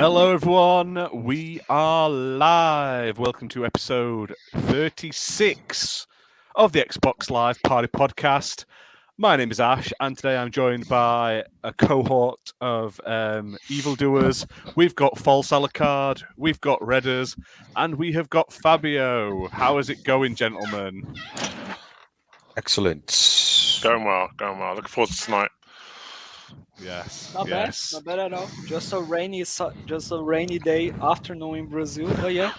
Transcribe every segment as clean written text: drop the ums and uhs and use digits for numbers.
Hello, everyone. We are live. Welcome to episode 36 of the Xbox Live Party Podcast. My name is Ash, and today I'm joined by a cohort of evildoers. We've got False Alucard, we've got Redders, and we have got Fabio. How is it going, gentlemen? Excellent. Going well. Looking forward to tonight. Yes. Not yes. bad at all. Just a rainy day afternoon in Brazil. But yeah,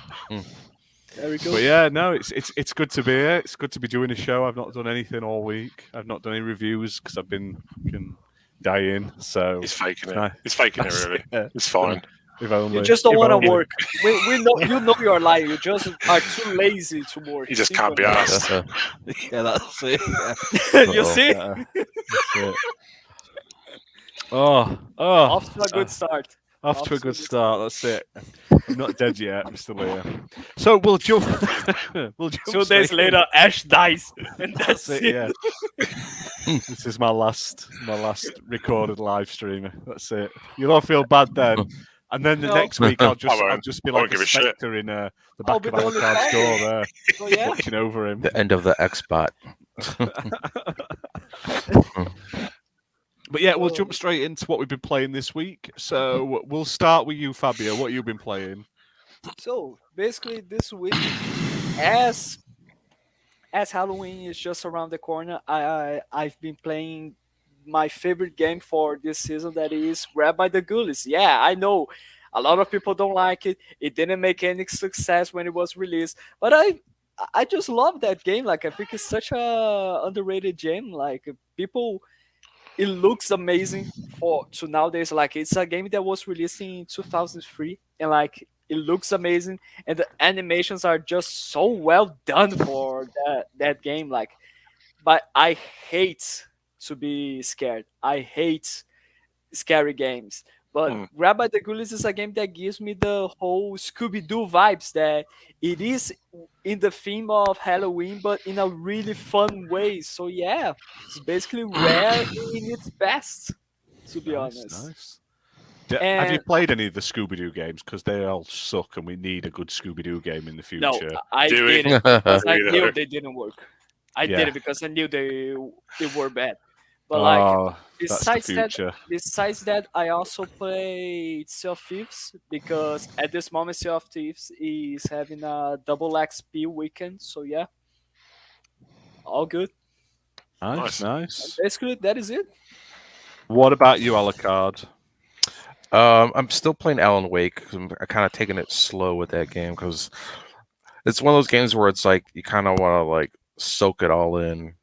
there we go. But yeah, no, it's good to be here. It's good to be doing a show. I've not done anything all week. I've not done any reviews because I've been fucking dying. So He's faking it. He's faking it, really. Yeah. It's fine. If only. You just don't If want only. to work. We know you know you're lying. You just are too lazy to work. You just can't be asked. Yeah, that's it. You see? Yeah, that's it. Oh, Off to a good start. Off to a good start. That's it. I'm not dead yet. I'm still here. So we'll jump. We'll jump 2 days straight in. later, Ash dies, and that's it. Yeah. This is my last recorded live stream. That's it. You'll all feel bad then, and then the No. next week I'll won't. just be I won't like a give a shit. spectre in the I'll back be of the only Alucard's fan. door there, So yeah, watching over him. The end of the X-Bot. But yeah, we'll jump straight into what we've been playing this week. So we'll start with you, Fabio. What you've been playing? so basically this week, as Halloween is just around the corner, I've been playing my favorite game for this season, that is Grab by the Ghoulies. Yeah, I know a lot of people don't like it. It didn't make any success when it was released, but I just love that game. Like, I think it's such a underrated game. Like, people, it looks amazing to nowadays. Like, it's a game that was released in 2003, and like, it looks amazing, and the animations are just so well done for that game. Like, but I hate to be scared. I hate scary games. But Grab by the Ghoulies is a game that gives me the whole Scooby-Doo vibes, that it is in the theme of Halloween, but in a really fun way. So yeah, it's basically rare in its best, to be honest. Nice. Have you And- played any of the Scooby-Doo games? Because they all suck, and we need a good Scooby-Doo game in the future. No, I Do it. did it because I Really? knew they didn't work. I Yeah. did it because I knew they were bad. But like, Oh, that's the besides that, future. I also played Sea of Thieves, because at this moment Sea of Thieves is having a double XP weekend. So yeah, all good. Nice. Basically, that is it. What about you, Alucard? I'm still playing Alan Wake. 'Cause I'm kind of taking it slow with that game because it's one of those games where it's like you kind of want to like soak it all in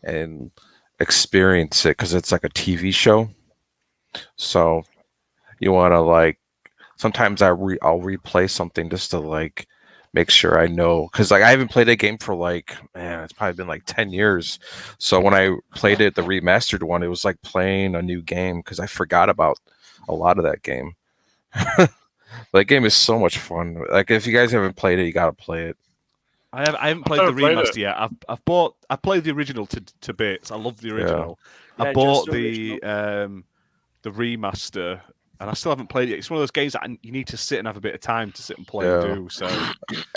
and experience it because it's like a TV show. So you want to like sometimes I'll replay something just to like make sure I know, because like I haven't played a game for like, man, it's probably been like 10 years. So when I played it, the remastered one, it was like playing a new game because I forgot about a lot of that game. That game is so much fun. Like, if you guys haven't played it, you gotta play it. I haven't played the haven't played remaster yet. I played the original to bits. I love the original. Yeah, I bought just the the remaster, and I still haven't played it. It's one of those games that you need to sit and have a bit of time to sit and play Yeah. and do. So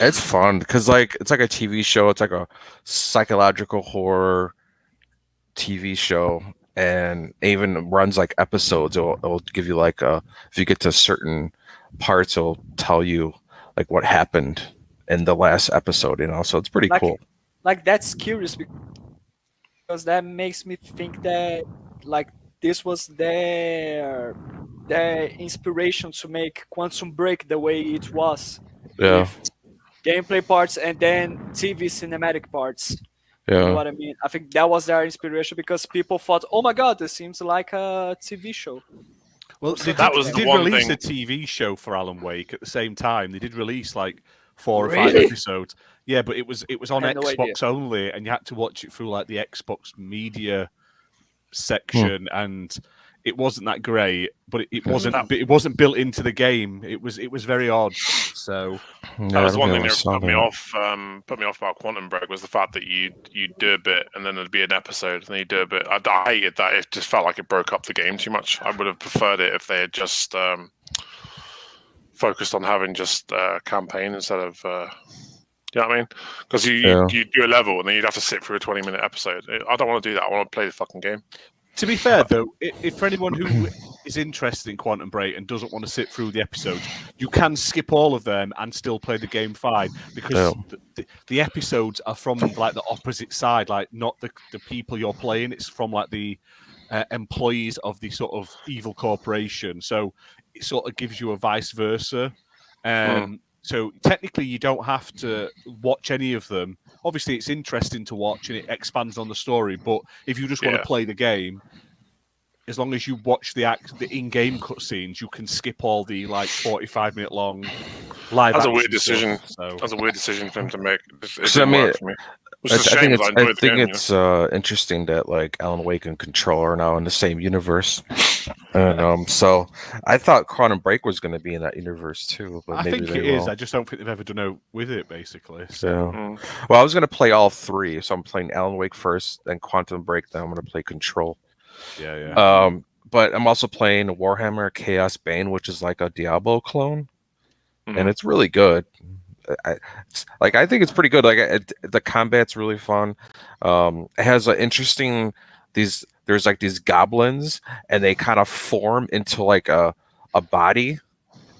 It's fun because like it's like a TV show. It's like a psychological horror TV show, and it even runs like episodes. It'll give you like if you get to certain parts, it'll tell you like what happened in the last episode. So it's pretty Like- cool. Like, that's curious, because that makes me think that like this was their inspiration to make Quantum Break the way it was. Yeah, With gameplay parts and then TV cinematic parts. You know yeah, what I mean? I think that was their inspiration, because people thought, "Oh my god, this seems like a TV show." well, So they that did, was they the did one release thing- a TV show for Alan Wake at the same time. They did release like 4 or 5 Really? episodes. Yeah, but it was on I had no Xbox only, and you had to watch it through like the Xbox media section, and it wasn't that great. But it wasn't built into the game. It was very odd. So That was I one don't thing think that I put me saw off. Put me off about Quantum Break was the fact that you do a bit and then there'd be an episode and then you do a bit. I hated that. It just felt like it broke up the game too much. I would have preferred it if they had just focused on having just campaign instead of. You know what I mean? Because you do a level and then you'd have to sit through a 20-minute episode. I don't want to do that. I want to play the fucking game. To be fair, though, if for anyone who is interested in Quantum Break and doesn't want to sit through the episodes, you can skip all of them and still play the game fine because the episodes are from like the opposite side, like not the people you're playing. It's from like the employees of the sort of evil corporation. So it sort of gives you a vice versa. So technically, you don't have to watch any of them. Obviously, it's interesting to watch and it expands on the story. But if you just want to play the game, as long as you watch the in-game cutscenes, you can skip all the like 45-minute long live. That's a weird decision. That's a weird decision for him to make. It didn't work for me. I think it's interesting that like Alan Wake and Control are now in the same universe, and so I thought Quantum Break was going to be in that universe too. But I maybe think it is. I just don't think they've ever done it with it, basically. So, well, I was going to play all three, so I'm playing Alan Wake first, then Quantum Break, then I'm going to play Control. Yeah. But I'm also playing Warhammer Chaos Bane, which is like a Diablo clone, and it's really good. I think it's pretty good. Like the combat's really fun. It has an interesting there's like these goblins, and they kind of form into like a body,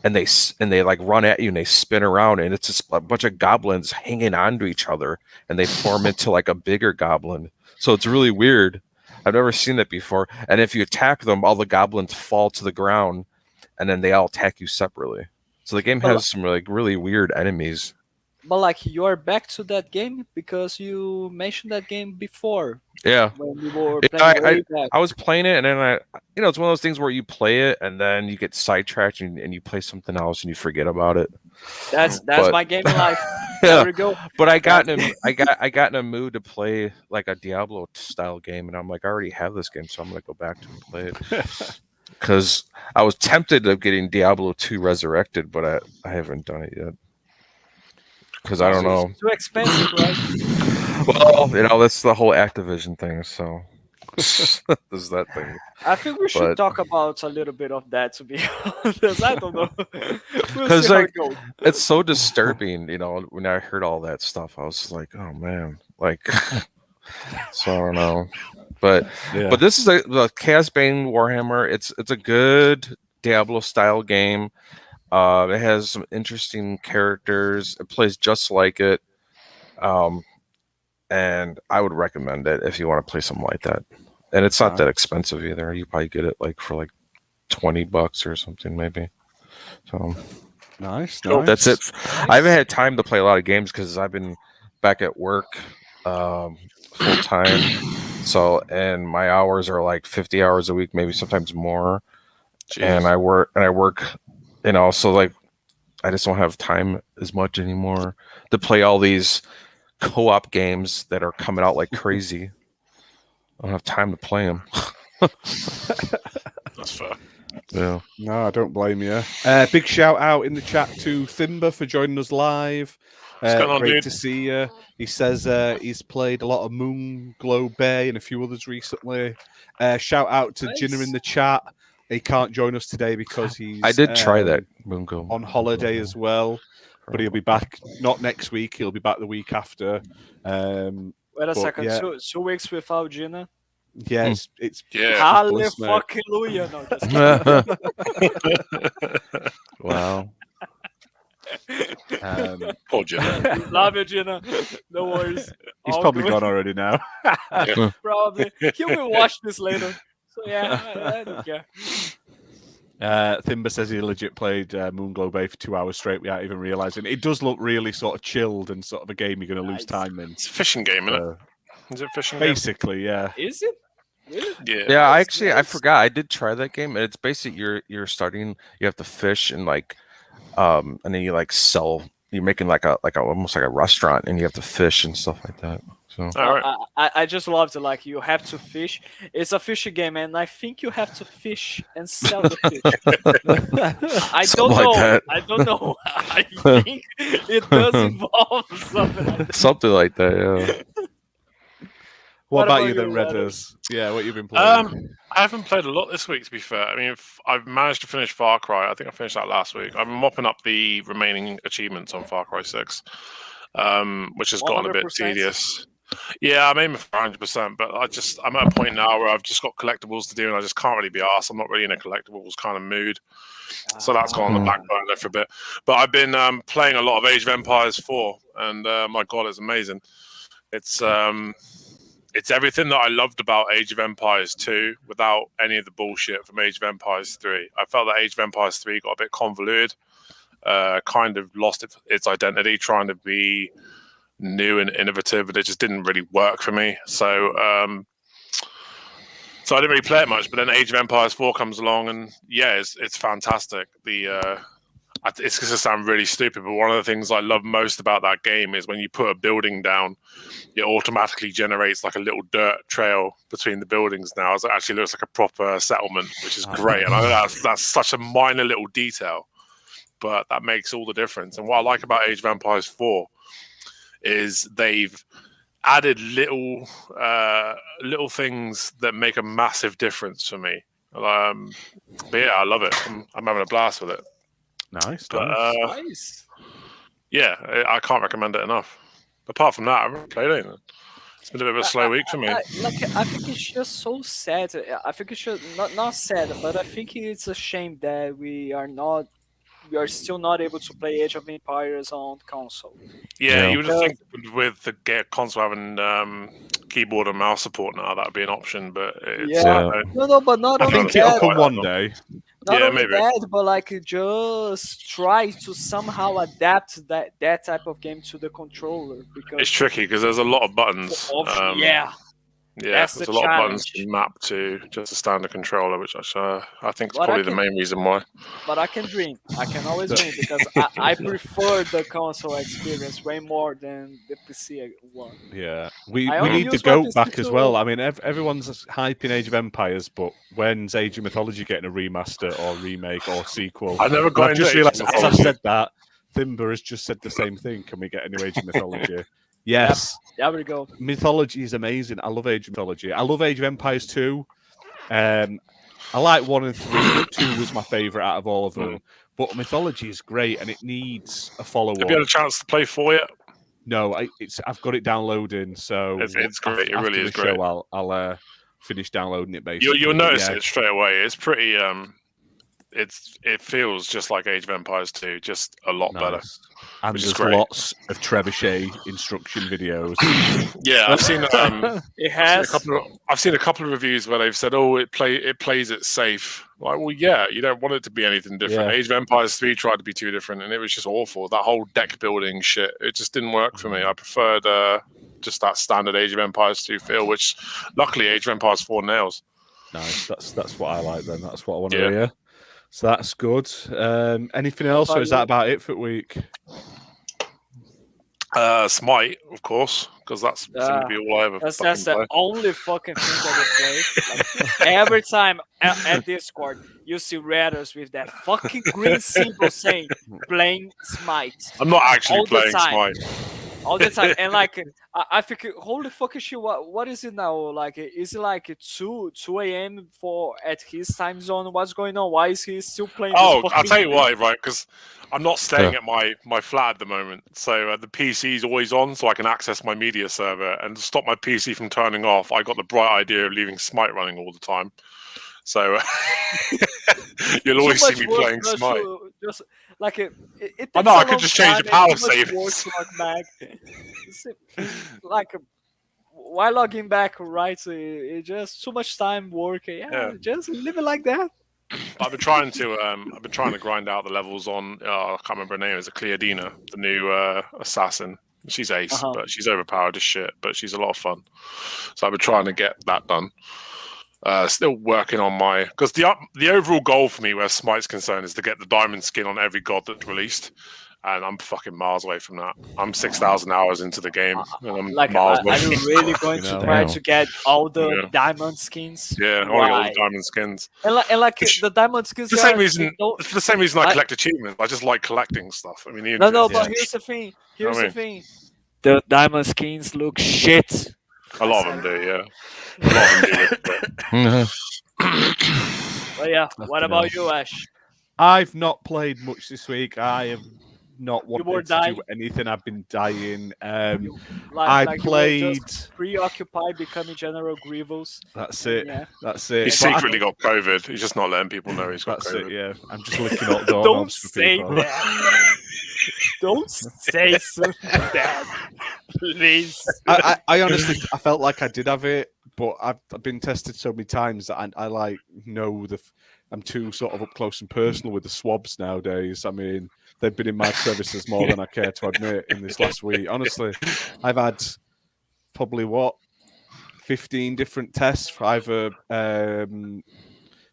and they like run at you and they spin around, and it's just a bunch of goblins hanging on to each other, and they form into like a bigger goblin. So it's really weird. I've never seen that before. And if you attack them, all the goblins fall to the ground, and then they all attack you separately. So the game has some like really weird enemies. But like you're back to that game because you mentioned that game before. Yeah. When we were playing way back. I was playing it, and then it's one of those things where you play it and then you get sidetracked and you play something else and you forget about it. That's my game in life. Yeah. There we go. But I got in a mood to play like a Diablo style game, and I'm like, I already have this game, so I'm gonna go back to and play it. Because I was tempted of getting Diablo 2 Resurrected, but I haven't done it yet. Because I don't know. It's too expensive, right? Well, that's the whole Activision thing. So there's that thing. I think we should talk about a little bit of that, to be honest. I don't know. Because like it's so disturbing, when I heard all that stuff, I was just like, oh man, like. So I don't know. But this is the Chaos Bane Warhammer. It's a good Diablo style game. It has some interesting characters. It plays just like it. And I would recommend it if you want to play something like that. And it's not that expensive either. You probably get it like for like $20 or something maybe. So nice. That's it. I haven't had time to play a lot of games because I've been back at work full time. So, and my hours are like 50 hours a week, maybe sometimes more. Jeez. And I work, so like, I just don't have time as much anymore to play all these co-op games that are coming out like crazy. I don't have time to play them. That's fair. Yeah. No, I don't blame you. Big shout out in the chat to Thimba for joining us live. Great to see you. He says he's played a lot of Moon Glow Bay and a few others recently. Shout out to Jinner in the chat. He can't join us today because he's. I did try that Moon Glow on holiday as well, but he'll be back not next week. He'll be back the week after. Wait a second. Yeah. 2 weeks without Gina. Yeah, it's hallelujah. No, just wow. Poor Gina. Love you, Gina. No worries. He's probably gone already now. Probably. He will watch this later. So yeah, I don't care. Thimba says he legit played Moonglow Bay for 2 hours straight without even realizing. It does look really sort of chilled and sort of a game you're going to lose time in. It's a fishing game, isn't it? Is it fishing basically, game? Yeah. Is it? Really? Yeah. I forgot. I did try that game, and it's basically you're starting. You have to fish and like, and then you like sell. You're making like a almost like a restaurant, and you have to fish and stuff like that. So I just loved it. Like you have to fish. It's a fishing game, and I think you have to fish and sell the fish. I don't know. Like I don't know. I think it does involve something like that. Something like that, yeah. What about about you then, you, Redders? Yeah, what you've been playing? I haven't played a lot this week, to be fair. I mean, I've managed to finish Far Cry. I think I finished that last week. I'm mopping up the remaining achievements on Far Cry 6, which has gotten a bit 100%? tedious. Yeah, I'm aiming for 100%, but I'm at a point now where I've just got collectibles to do, and I just can't really be arsed. I'm not really in a collectibles kind of mood, so that's gone on the back burner for a bit. But I've been playing a lot of Age of Empires 4, and my god, it's amazing. It's everything that I loved about Age of Empires 2 without any of the bullshit from Age of Empires 3. I felt that Age of Empires 3 got a bit convoluted, kind of lost its identity, trying to be new and innovative, but it just didn't really work for me. So I didn't really play it much. But then Age of Empires 4 comes along, and yeah, it's fantastic. It's going to sound really stupid, but one of the things I love most about that game is when you put a building down, it automatically generates like a little dirt trail between the buildings now. So it actually looks like a proper settlement, which is great. And I know that's such a minor little detail, but that makes all the difference. And what I like about Age of Empires 4 is they've added little things that make a massive difference for me. But yeah, I love it. I'm having a blast with it. Nice. Nice. Yeah, I can't recommend it enough. Apart from that, I haven't played anything. It's been a bit of a slow week for me. I think it's just so sad. I think it's just not sad, but I think it's a shame that we are still not able to play Age of Empires on console. Yeah, you would think with the console having keyboard and mouse support now, that would be an option, but it's no, but not I only think it'll that. come one day. Not only maybe. that, but like just try to somehow adapt that type of game to the controller, because it's tricky because there's a lot of buttons. That's there's the a lot challenge. of buttons to map to just a standard controller, which I think is probably the main reason why. But I can dream. I can always dream because I prefer the console experience way more than the PC one. Yeah, we I only need the use my GOAT PC back as to- well. I mean, everyone's hyping Age of Empires, but when's Age of Mythology getting a remaster or remake or sequel? I never And got I've into just Age realised of as I've Mythology. said that, Thimber has just said the same thing. Can we get a new Age of Mythology? Yes. There we go. Mythology is amazing. I love Age of Mythology. I love Age of Empires 2. I like 1 and 3, but 2 was my favourite out of all of them. But Mythology is great, and it needs a follow-up. Have you had a chance to play 4 yet? No, I've got it downloading, so It's great. It really is after the great. show, I'll finish downloading it. Basically, You'll notice Yeah. it straight away. It's pretty. It feels just like Age of Empires 2, just a lot better. Nice. And which is there's great. lots of trebuchet instruction videos. Yeah, I've seen. It has. I've seen a couple of reviews where they've said, "Oh, it plays it safe." Like, well, yeah, you don't want it to be anything different. Yeah. Age of Empires 3 tried to be too different, and it was just awful. That whole deck building shit, it just didn't work for me. I preferred just that standard Age of Empires 2 feel, which luckily Age of Empires 4 nails. Nice. That's what I like then. That's what I want to hear. So that's good. Anything else, or is that about it for the week? Smite, of course, because that's seems to be all I ever That's fucking the play. only fucking thing that I play. Like, every time at Discord, you see Redders with that fucking green symbol saying "playing Smite" I'm not actually all the playing time. Smite. all the time. And like, I think, holy fucking shit, what is it now? Like, is it like 2 a.m. at his time zone? What's going on? Why is he still playing? Oh, this I'll tell you fucking why, right? Because I'm not staying at my flat at the moment, so the PC is always on, so I can access my media server. And to stop my PC from turning off, I got the bright idea of leaving Smite running all the time. So you'll always see me playing Smite. Just like it I know, I could just change the power savings. Like why logging back, right? It just too much time working. Yeah, just leave it like that. I've been trying to grind out the levels on. I can't remember her name. It's a Cleodina, the new assassin. She's ace, but she's overpowered as shit. But she's a lot of fun. So I've been trying to get that done. Still working on because the overall goal for me, where Smite's concerned, is to get the diamond skin on every god that's released. And I'm fucking miles away from that. I'm 6,000 hours into the game, and I'm miles away. Are you really going to try to get all the diamond skins? Yeah, I want to get all the diamond skins. And like the diamond skins. For the same reason. For the same reason I collect achievements. I just like collecting stuff. I mean, but here's the thing. The diamond skins look shit. A lot of them do, yeah. A lot of them do live for it. But yeah, what Fucking about hell. you, Ash? I've not played much this week. I have not were wanted to dying? do anything. I've been dying. Like you were played. just preoccupied becoming General Grievous. That's and it. Yeah. That's it. He's But secretly got COVID. He's just not letting people know he's got That's COVID. it. Yeah, I'm just licking up Don't doorknobs for say people. that. Don't say something bad, please. I honestly, I felt like I did have it, but I've been tested so many times that I like know I'm too sort of up close and personal with the swabs nowadays. I mean, they've been in my crevices more than I care to admit in this last week. Honestly, I've had probably 15 different tests for either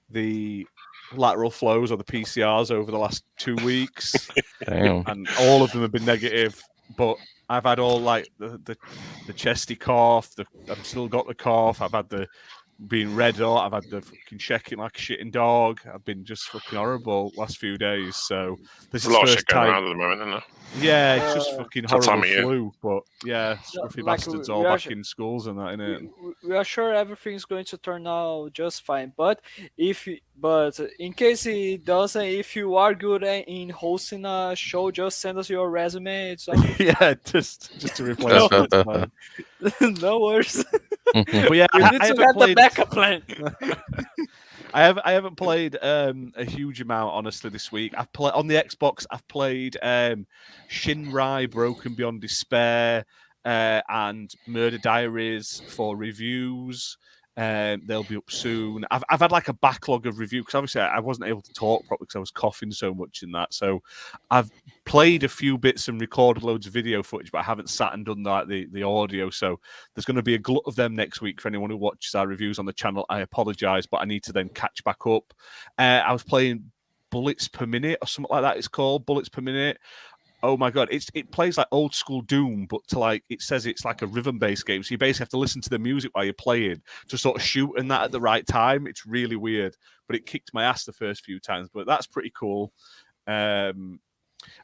the lateral flows or the PCRs over the last 2 weeks. Damn. And all of them have been negative, but I've had all like the chesty cough. I've still got the cough. I've had the being red hot. I've had the fucking shaking like a shitting dog. I've been just fucking horrible last few days. So this There's is a lot of first shit going time. around at the moment, isn't there? Yeah, it's just fucking It's that time horrible of year. flu. But yeah, scruffy like, bastards we all are back sh- in schools and that, innit? We are sure everything's going to turn out just fine. But in case it doesn't, if you are good in hosting a show, just send us your resume. It's all Yeah, just to replace it. It's fine. no worries. But yeah, We I need to haven't have the played. backup plan. I haven't played a huge amount honestly this week. I've played on the Xbox. I've played Shinrai Broken Beyond Despair and Murder Diaries for reviews. They'll be up soon. I've had like a backlog of reviews because obviously I wasn't able to talk properly because I was coughing so much in that. So I've played a few bits and recorded loads of video footage, but I haven't sat and done like the audio. So there's going to be a glut of them next week for anyone who watches our reviews on the channel. I apologize, but I need to then catch back up. I was playing Bullets Per Minute or something like that. It's called Bullets Per Minute. Oh my god, it plays like old school Doom, but to like it says it's like a rhythm based game. So you basically have to listen to the music while you're playing to sort of shoot and that at the right time. It's really weird, but it kicked my ass the first few times. But that's pretty cool. And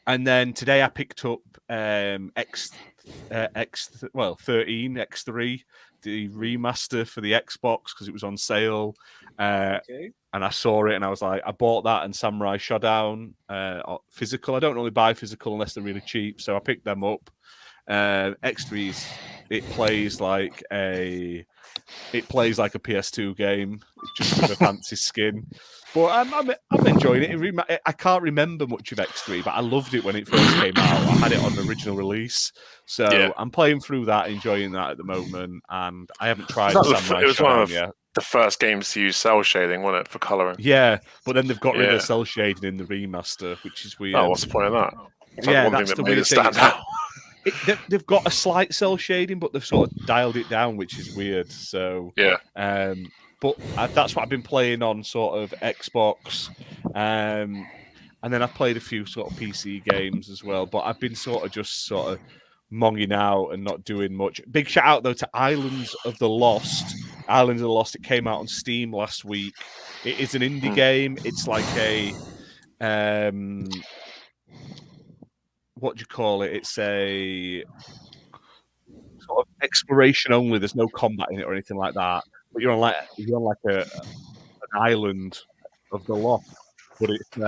then today I picked up 13 X3, the remaster for the Xbox because it was on sale. Okay. And I saw it and I was like, I bought that and Samurai Shodown physical. I don't normally buy physical unless they're really cheap, so I picked them up. X3's it plays like a PS2 game, just with a fancy skin. But I'm enjoying it. I can't remember much of X3, but I loved it when it first came out. I had it on the original release, so Yeah. I'm playing through that, enjoying that at the moment. And I haven't tried Was that Samurai it was one Shodown of yet. the first games to use cell shading, wasn't it, for colouring? Yeah, but then they've got rid Yeah. of cell shading in the remaster, which is weird. Oh, what's the point of that? It's Yeah, one that's thing the that made weird it thing. stand It's like- out. They've got a slight cell shading, but they've sort of dialed it down, which is weird. So Yeah. but that's what I've been playing on sort of Xbox, and then I've played a few sort of PC games as well. But I've been sort of monging out and not doing much. Big shout out though to Islands of the Lost. Islands of the Lost. It came out on Steam last week. It is an indie game. It's like a what do you call it? It's a sort of exploration only. There's no combat in it or anything like that. But you're on like an island of the lost. But it's you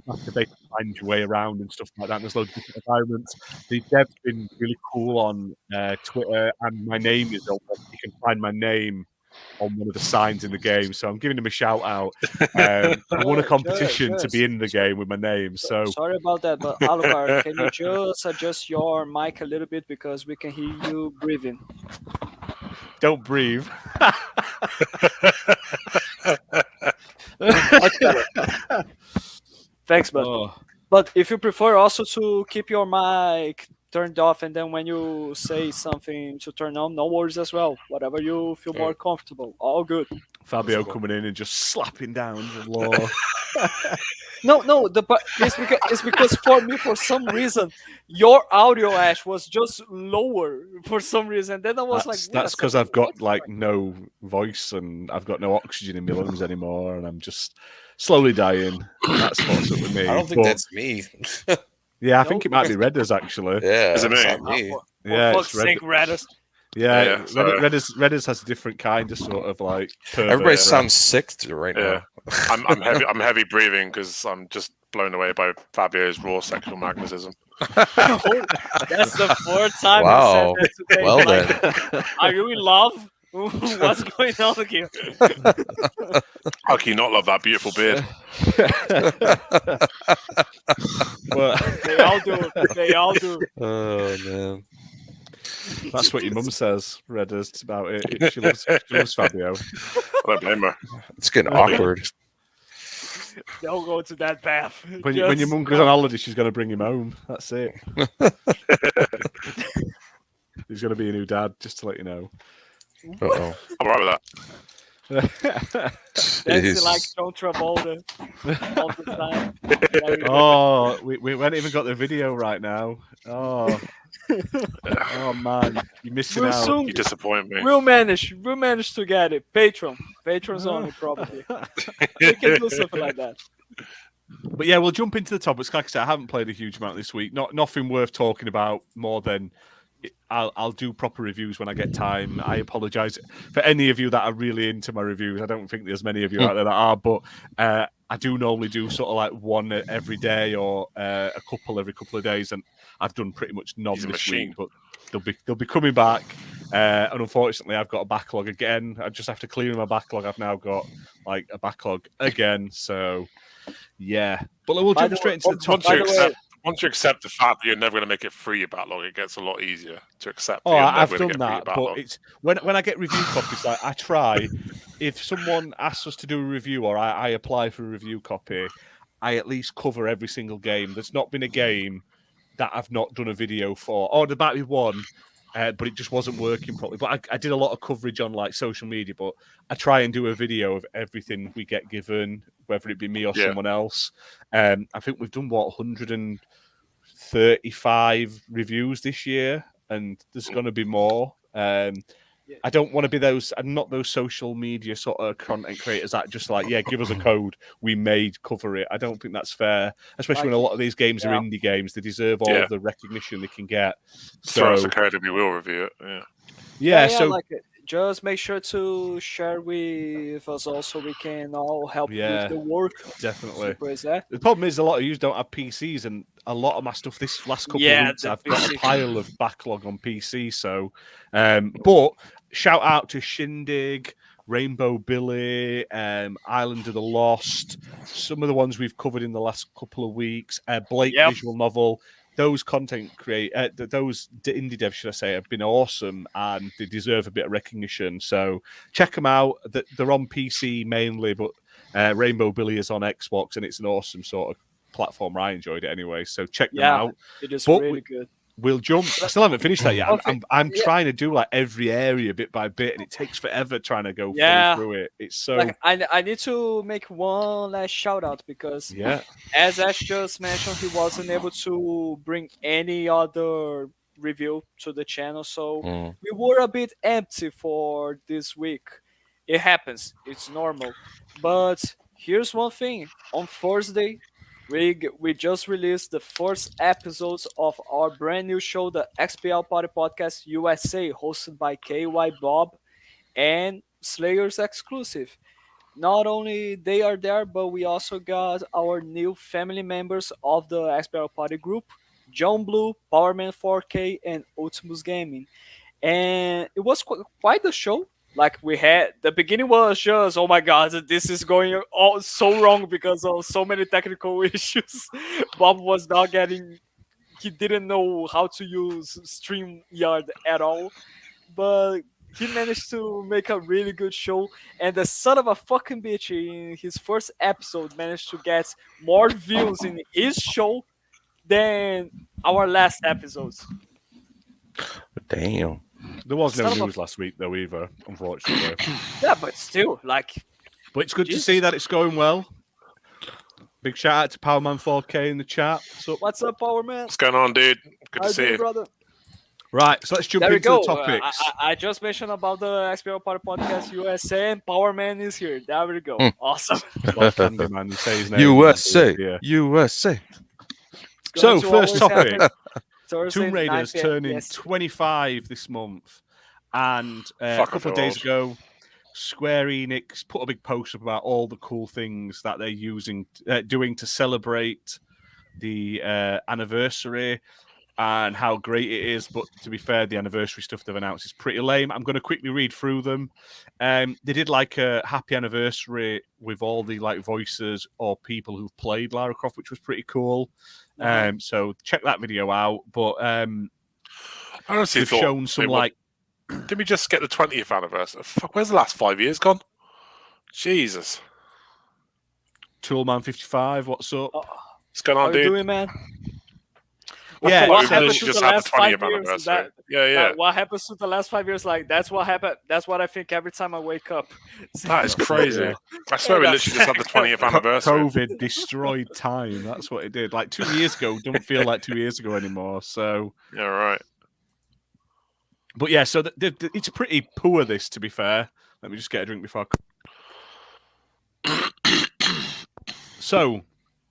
have to basically find your way around and stuff like that. There's loads of different environments. The dev's been really cool on Twitter, and my name is over. You can find my name on one of the signs in the game, so I'm giving him a shout out. I won a competition to be in the game with my name. So Sorry about that, but Alucard, can you just adjust your mic a little bit because we can hear you breathing? don't breathe. Thanks, bud. Oh. But if you prefer also to keep your mic turned off and then when you say something to turn on, no worries as well. Whatever you feel more comfortable. All good. Fabio coming in and just slapping down the law. No, it's because for me, for some reason, your audio, Ash, was just lower for some reason. Then I was That's because I've got like no voice and I've got no oxygen in my lungs anymore, and I'm just slowly dying. That's what's up with me. I don't think that's me. Yeah, I think it might be Redders actually. Yeah, Is it it's me? not me. Yeah, for it's fuck's sake, Redders. Yeah, so- Redders has a different kind of sort of like. Everybody pervert. sounds sick right Yeah, now. I'm heavy breathing because I'm just blown away by Fabio's raw sexual magnetism. That's the fourth time Wow. you said that today. Well Like, then, are you in love? What's going on here? How can you not love that beautiful beard? Well, They all do. They all do. oh man, that's what your mum says, Redders, about it. She loves Fabio. I don't blame her. it's getting awkward. Don't go to that path. When your mum goes on holiday, she's going to bring him home. That's it. He's going to be a new dad, just to let you know. Uh-oh. I'm alright with that. That's Jeez. like John Travolta all the time. There we go. Oh, we haven't even got the video right now. Oh, oh man, you're missing We'll out. soon- You disappoint me. We'll manage to get it. Patrons only, probably. We can do something like that. But yeah, we'll jump into the topics. Like I said, I haven't played a huge amount this week. Nothing worth talking about more than I'll do proper reviews when I get time. I apologise for any of you that are really into my reviews. I don't think there's many of you out there that are, but I do normally do sort of like one every day or a couple every couple of days, and I've done pretty much none He's a this machine. week. But they'll be coming back. And unfortunately, I've got a backlog again. I just have to clear my backlog. I've now got like a backlog again. So yeah, but we'll By jump the straight way- into the Once topic. you, once you accept the fact that you're never going to make it through your backlog, it gets a lot easier to accept. That Oh, you're I've never done gonna get through your that, but backlog. it's when I get review copies, like I try. If someone asks us to do a review or I apply for a review copy, I at least cover every single game. There's not been a game that I've not done a video for. Or there might be one, but it just wasn't working properly. But I did a lot of coverage on like social media, but I try and do a video of everything we get given, whether it be me or Yeah. someone else. I think we've done 135 reviews this year, and there's going to be more. I don't want to be those. I'm not those social media sort of content creators that just like, yeah, give us a code, we may cover it. I don't think that's fair, especially when a lot of these games are indie games. They deserve all of the recognition they can get. Throw us So a code and we will review it. Yeah. yeah, so like it. Just make sure to share with us also. We can all help with the work. definitely. Super is that? The problem is a lot of you don't have PCs, and a lot of my stuff this last couple of weeks, the I've got a PC. pile of backlog on PC. So, but shout out to Shindig, Rainbow Billy, Island of the Lost, some of the ones we've covered in the last couple of weeks. Blake visual novel. Those content those indie devs, should I say, have been awesome, and they deserve a bit of recognition. So check them out. They're on PC mainly, but Rainbow Billy is on Xbox, and it's an awesome sort of platform. I enjoyed it anyway, so check them out. It is But really good. We'll jump. I still haven't finished that yet. Okay. I'm trying to do like every area bit by bit, and it takes forever trying to go through it. It's so Like I need to make one last shout out because as Ash just mentioned, he wasn't able to bring any other review to the channel, so we were a bit empty for this week. It happens, it's normal. But here's one thing: on Thursday, we just released the first episodes of our brand new show, the XBL Party Podcast USA, hosted by KY Bob and Slayers exclusive. Not only they are there, but we also got our new family members of the XBL Party group, John Blue, Powerman 4K, and Ultimus Gaming. And it was quite the show. Like we had, the beginning was just, oh my god, this is going all so wrong because of so many technical issues. Bob was not getting, he didn't know how to use StreamYard at all. But he managed to make a really good show, and the son of a fucking bitch in his first episode managed to get more views in his show than our last episodes. Damn. there was no Son of a- news last week though either, unfortunately. Yeah, but still, like, But it's good to Jesus. see that it's going well. Big shout out to Powerman 4K in the chat. So, what's up, Power Man? What's going on, dude? Good How to see you, you. brother? right, so let's jump There we into go. the topics. I just mentioned about the XBL Party Podcast USA, and Power Man is here. There we go. Awesome. Well, Candyman, you say his name. USA. Yeah. USA. So, Going to first always happen topic. Thursday, Tomb Raider's 9 p.m. turning Yes. 25 this month. And a Fuck, I couple of feel days old. ago, Square Enix put a big post up about all the cool things that they're doing to celebrate the anniversary and how great it is. But to be fair, the anniversary stuff they've announced is pretty lame. I'm going to quickly read through them. They did like a happy anniversary with all the like voices or people who've played Lara Croft, which was pretty cool. So check that video out. But I honestly they've thought shown some they like. Did we just get the 20th anniversary? Fuck, where's the last 5 years gone? Jesus. Toolman 55, what's up? What's going How on, you dude? doing, man? Yeah, what we've happened literally to just the had the last 5 20th years? anniversary. Yeah. What happens to the last 5 years? Like that's what happened. That's what I think every time I wake up. That is crazy. Yeah. I swear we Yeah, literally just had the 20th anniversary. COVID destroyed time. That's what it did. Like 2 years ago, don't feel like 2 years ago anymore. So, Yeah, right. but yeah, so it's pretty poor. This, to be fair. Let me just get a drink before. So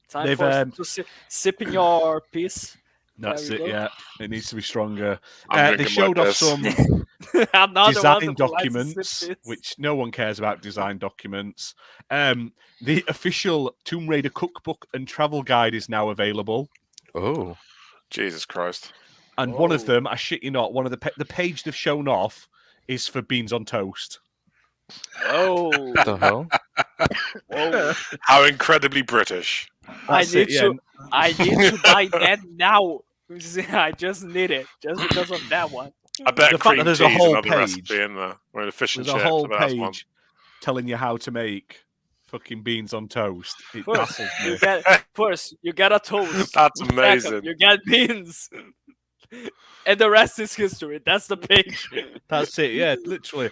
time they've for us to sipping your piece. that's There it. we go. Yeah, it needs to be stronger. I'm They drinking showed my off piss. some I'm not the one design that likes to sip documents, this. which no one cares about design documents. The official Tomb Raider cookbook and travel guide is now available. Oh, Jesus Christ. And one of them, I shit you not, one of the page they've shown off is for beans on toast. Oh, what the hell? whoa. How incredibly British. I That's it, need to buy that now. I just need it just because of that one. I bet The fact cream that there's cheese a whole another page. recipe in there. Or an fish and There's a chips. whole I bet that's one. page telling you how to make fucking beans on toast. It First, baffles me. you get a toast. That's Second, amazing. you get beans. And the rest is history. That's the page. That's it, yeah, literally.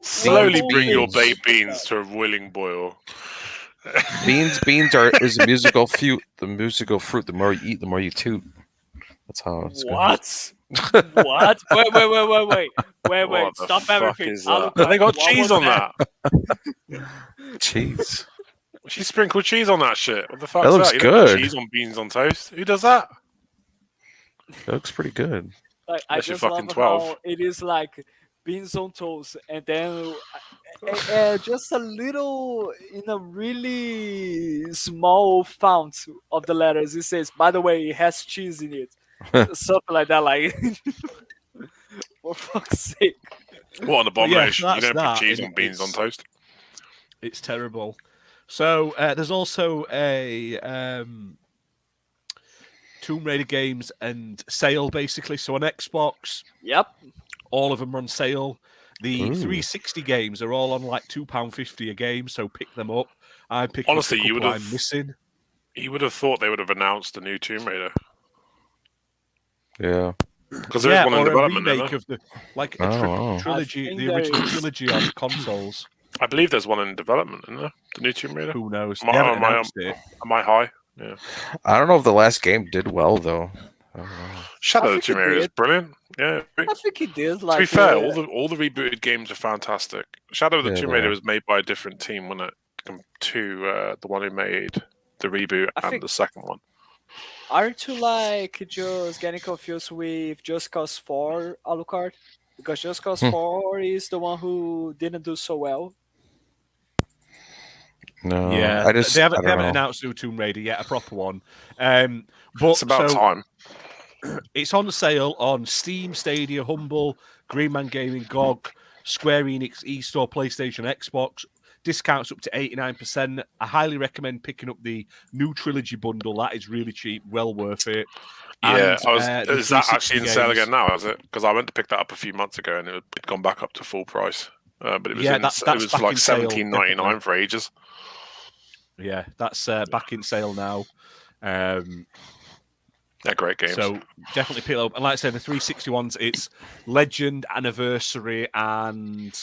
Slowly bring your beans. baked beans to a willing boil. Beans is a musical fruit. The musical fruit. The more you eat, the more you toot. That's how it's going. What? What? Wait. What the Stop fuck everything. is that? They got cheese on that. Cheese. She sprinkled cheese on that shit. What the fuck That is looks that? You don't put good. cheese on beans on toast. Who does that? That looks pretty good. Like, I Unless you're just love fucking 12. how it is like beans on toast, and then just a little in a really small font of the letters. It says, "By the way, it has cheese in it." Something like that. Like, for fuck's sake. What an abomination. that's You don't that. put cheese on beans on toast. It's terrible. So there's also a Tomb Raider games and sale, basically. So on Xbox, Yep. all of them are on sale. The Ooh. 360 games are all on like £2.50 a game, so pick them up. I'm picking Honestly, up you a couple would've- I'm missing. You would have thought they would have announced the new Tomb Raider. Yeah. Because there is one in or development, a isn't remake there? of the like Oh, a wow. trilogy, I think the there original is. trilogy on consoles. I believe there's one in development, isn't there? The new Tomb Raider? Who knows? Am I- They haven't am I- announced it. Am I high? Yeah. I don't know if the last game did well though. I don't know. Shadow I of the think Tomb it Raider is did. brilliant. Yeah. I think he did. To Like, be fair, all the rebooted games are fantastic. Shadow of the Yeah, Tomb they Raider are. was made by a different team, wasn't it? To the one who made the reboot I and think- the second one. aren't you like just getting confused with Just Cause 4, Alucard? Because Just Cause 4 is the one who didn't do so well. No. Yeah, I just they haven't I don't know. announced new Tomb Raider yet, a proper one. But It's about so time. it's on sale on Steam, Stadia, Humble, Greenman Gaming, GOG, Square Enix, eStore, PlayStation, Xbox. Discounts up to 89%. I highly recommend picking up the new trilogy bundle. That is really cheap, well worth it. Yeah, And, the is that 360 actually in sale games- again now? Is it? Because I went to pick that up a few months ago and it'd gone back up to full price. But it was Yeah, it that's was back like in sale, $17.99 definitely. for ages. Yeah, that's back in sale now. They're great games. So definitely pick it up. And like I said, the 360 ones, it's Legend, Anniversary, and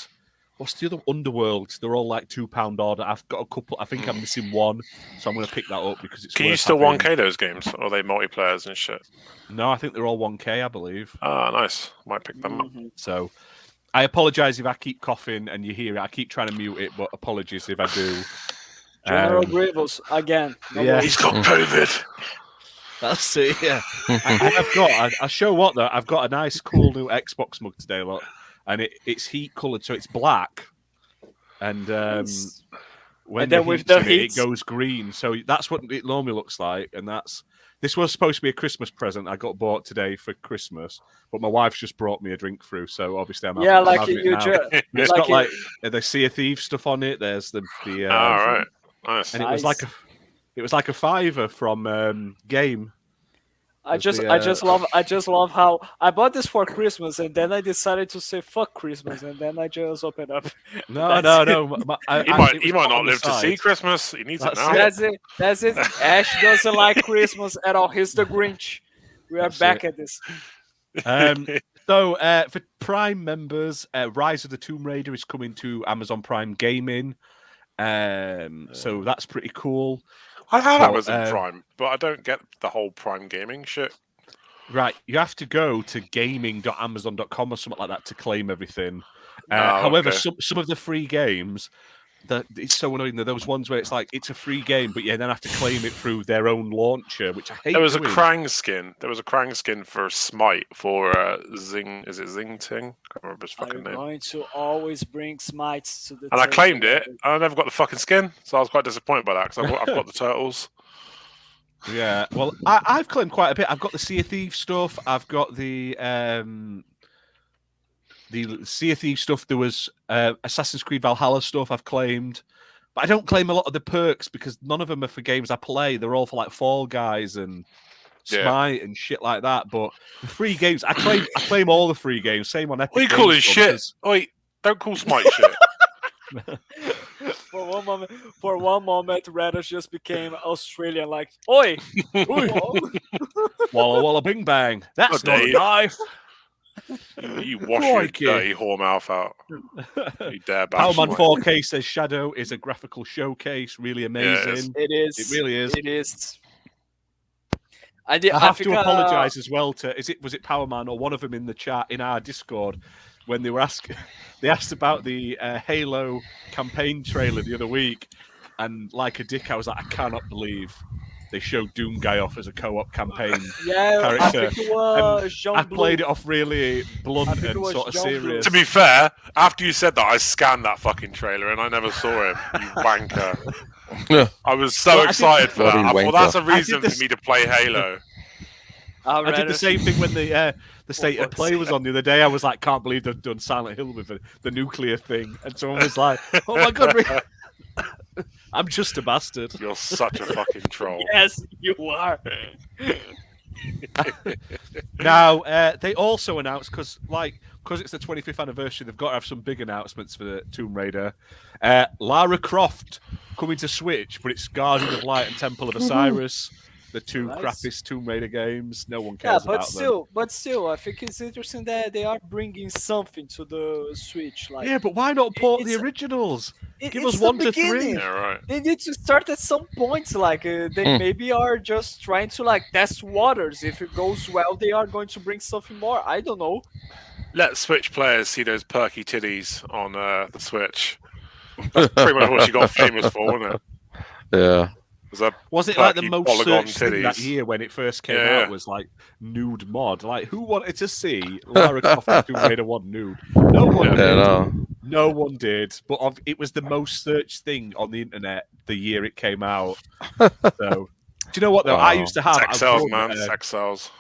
what's the other? Underworld. They're all like £2 order. I've got a couple. I think I'm missing one, so I'm going to pick that up because it's. Can you worth still having. 1K those games? Or are they multiplayers and shit? No, I think they're all 1K, I believe. Ah, nice. Might pick them up. So I apologise if I keep coughing and you hear it. I keep trying to mute it, but apologies if I do. General Grievous again. No yeah. worries. He's got COVID. That's it. Yeah, I show what though. I've got a nice, cool new Xbox mug today. Look, and it's heat colored, so it's black, and Nice. when And then the with heat's the in heat- it goes green. So that's what it normally looks like, and this was supposed to be a Christmas present I got bought today for Christmas, but my wife's just brought me a drink through, so obviously I'm Yeah, having, I'm like having it you now. just It's like got like the Sea of Thieves stuff on it. There's the All right, nice. and it was like a $5 from Game. I There's just love how I bought this for Christmas and then I decided to say fuck Christmas and then I just open up. No. He might not live to see Christmas. He needs it now. That's it. Ash doesn't like Christmas at all. He's the Grinch. We are back at this. So for Prime members, Rise of the Tomb Raider is coming to Amazon Prime Gaming. So that's pretty cool. I have But, Amazon Prime, but I don't get the whole Prime gaming shit. Right, you have to go to gaming.amazon.com or something like that to claim everything. Oh, However, okay. some of the free games, that it's so annoying. That those ones where it's like it's a free game, but you then have to claim it through their own launcher, which I hate. There was doing. a Krang skin. There was a Krang skin for Smite for Zing. Is it Zing Ting? I can't remember his fucking I'm name. going to always bring smites to the And I table. claimed it. And I never got the fucking skin, so I was quite disappointed by that because I've got the turtles. Yeah, well, I've claimed quite a bit. I've got the Sea of Thieves stuff. I've got the Sea of Thieves stuff. There was Assassin's Creed Valhalla stuff I've claimed. But I don't claim a lot of the perks because none of them are for games I play. They're all for like Fall Guys and Smite and shit like that. But the free games, I claim all the free games. Same on Epic. What are you calling shit? Wait, don't call Smite shit. For one moment, Radish just became Australian. Like, oi, Walla Walla Bing Bang. That's not a Dave. knife. You wash your Crikey. dirty whore mouth out. You dare Power bash Man Smite. 4K says Shadow is a graphical showcase. Really amazing. it is. It really is. It is. I have to apologise as well to was it Power Man or one of them in the chat in our Discord when they were they asked about the Halo campaign trailer the other week, and like a dick, I was like, I cannot believe they showed Doom Guy off as a co-op campaign Yeah, I character. think it was Jean I Blue. played it off really blunt I think it and was sort of Jean Blue. serious. To be fair, after you said that, I scanned that fucking trailer and I never saw him. You wanker. Yeah. I was so Well, I excited for that. Bloody I thought that's a wanker. reason for me to play Halo. I I did the same thing when the State of Play was on the other day. I was like, can't believe they've done Silent Hill with the nuclear thing. And someone was like, oh my God, I'm just a bastard. You're such a fucking troll. Yes, you are. Now, they also announced, because it's the 25th anniversary, they've got to have some big announcements for the Tomb Raider. Lara Croft coming to Switch, but it's Guardian of Light and Temple of Osiris. The two Nice. crappiest Tomb Raider games. No one Yeah, cares but about them. still, I think it's interesting that they are bringing something to the Switch. Like, Yeah, but why not port the it's- originals? Give it's us the 1 to 3. beginning. Yeah, right. They need to start at some points. Like, they maybe are just trying to like test waters. If it goes well, they are going to bring something more. I don't know. Let Switch players see those perky titties on the Switch. That's pretty much what she got famous for, wasn't it? Yeah. Was it like the perky most polygon searched thing that titties. year when it first came Yeah. out? Was like nude mod. Like, who wanted to see Lara Croft and Tomb Raider 1 nude? No one Yeah, did. no. No one did. But it was the most searched thing on the internet the year it came out. So, do you know what though? I Wow. used to have. Sex I sells, won, man. Sex sells.